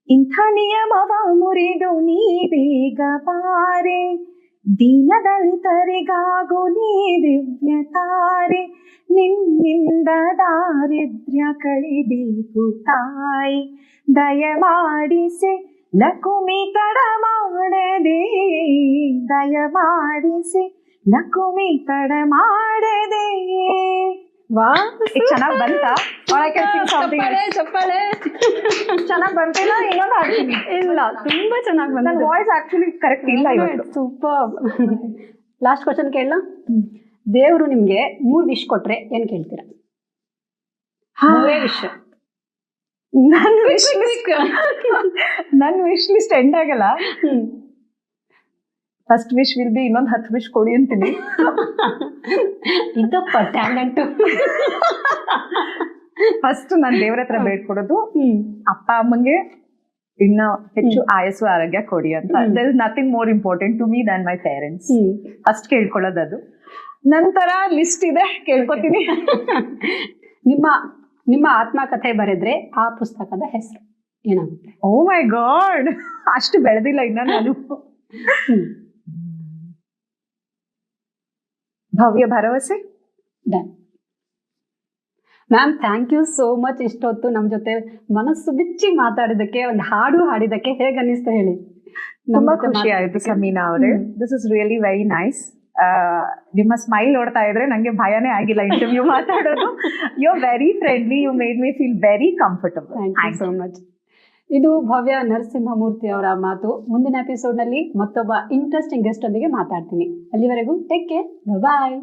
ಇಂಥ ನಿಯಮವ ಮುರಿದು ನೀ ಬೇಗ ಬಾರೆ, ದೀನದಲಿತರಿಗಾಗು ನೀ ದಿವ್ಯ ತಾರೆ, ನಿನ್ನಿಂದ ದಾರಿದ್ರ್ಯ ಕಳಿಬೇಕು ತಾಯಿ, ದಯಮಾಡಿಸಿ ಲಕುಮಿ ತಡ ಮಾಡದೆ, ದಯಮಾಡಿಸಿ ಲಕುಮಿ ತಡ ಮಾಡದೆ. ಚೆನ್ನಾಗ್ ಬಂತ? ಚಪ್ಪಾಳೆ. ಚೆನ್ನಾಗ್ ಬಂತಿಲ್ಲ, ಇನ್ನೊಂದು ಹಾಡ್ತೀನಿ. ಇಲ್ಲ, ತುಂಬಾ ಚೆನ್ನಾಗಿ ಬಂದ. ನನ್ನ ವಾಯ್ಸ್ ಆಕ್ಚುಲಿ ಕರೆಕ್ಟ್ ಇಲ್ಲ ಇವತ್ತು. ಸೂಪರ್. ಲಾಸ್ಟ್ ಕ್ವಶನ್ ಕೇಳಲ್ಲ? ದೇವ್ರು ನಿಮ್ಗೆ 3 ವಿಶ್ ಕೊಟ್ರೆ ಏನ್ ಕೇಳ್ತೀರಾ? 3 ವಿಶ್. ನನ್ನ ವಿಶ್ ಲಿಸ್ಟ್ ಎಂಡ್ ಆಗಲ್ಲ. ಫಸ್ಟ್ ವಿಶ್ ವಿಲ್ ಬಿ ಇನ್ನೊಂದು 10 ವಿಶ್ ಕೊಡಿ ಅಂತೀನಿ. ಇದಪ್ಪ ಟ್ಯಾಲೆಂಟ್. ಫಸ್ಟ್ ನಾನು ದೇವ್ರ ಹತ್ರ ಬೇಡ್ಕೊಡೋದು, ಅಪ್ಪ ಅಮ್ಮಂಗೆ ಇನ್ನ ಹೆಚ್ಚು ಆಯಸ್ಸು ಆರೋಗ್ಯ ಕೊಡಿ ಅಂತ. There is nothing more important to me than my parents. First ಕೇಳ್ಕೊಳ್ಳೋದು. ನಂತರ ಲಿಸ್ಟ್ ಇದೆ, ಕೇಳ್ಕೊತೀನಿ. ನಿಮ್ಮ ಆತ್ಮಕಥೆ ಬರೆದ್ರೆ ಆ ಪುಸ್ತಕದ ಹೆಸರು ಏನಾಗುತ್ತೆ? ಓ ಮೈ ಗಾಡ್, ಅಷ್ಟು ಬೆಳೆದಿಲ್ಲ ಇನ್ನ ನಾನು. ಭವ್ಯ ಭರವಸೆ. Done. Ma'am, thank you so much. ಇಷ್ಟೊತ್ತು ನಮ್ಮ ಜೊತೆ ಮನಸ್ಸು ಬಿಚ್ಚಿ ಮಾತಾಡಿದಕ್ಕೆ, ಒಂದು ಹಾಡು ಹಾಡಿದಕ್ಕೆ ಹೇಗೆ ಅನ್ನಿಸ್ತು ಹೇಳಿ? ತುಂಬಾ ಖುಷಿ ಆಯ್ತು ಸಮೀನಾ ಅವರೇ. This is really very nice. ನಿಮ್ಮ ಸ್ಮೈಲ್ ನೋಡ್ತಾ ಇದ್ರೆ ನಂಗೆ ಭಯನೇ ಆಗಿಲ್ಲ ಇಂಟರ್ವ್ಯೂ ಮಾತಾಡೋದು. You are very friendly, you made me feel very comfortable. Thank you so much. ಇದು ಭವ್ಯ ನರಸಿಂಹಮೂರ್ತಿ ಅವರ ಮಾತು. ಮುಂದಿನ ಎಪಿಸೋಡ್ ನಲ್ಲಿ ಮತ್ತೊಬ್ಬ ಇಂಟ್ರೆಸ್ಟಿಂಗ್ ಗೆಸ್ಟ್ ಒಂದಿಗೆ ಮಾತಾಡ್ತೀನಿ. ಅಲ್ಲಿವರೆಗೂ ಟೇಕ್ ಕೇರ್, ಬಾಯ್.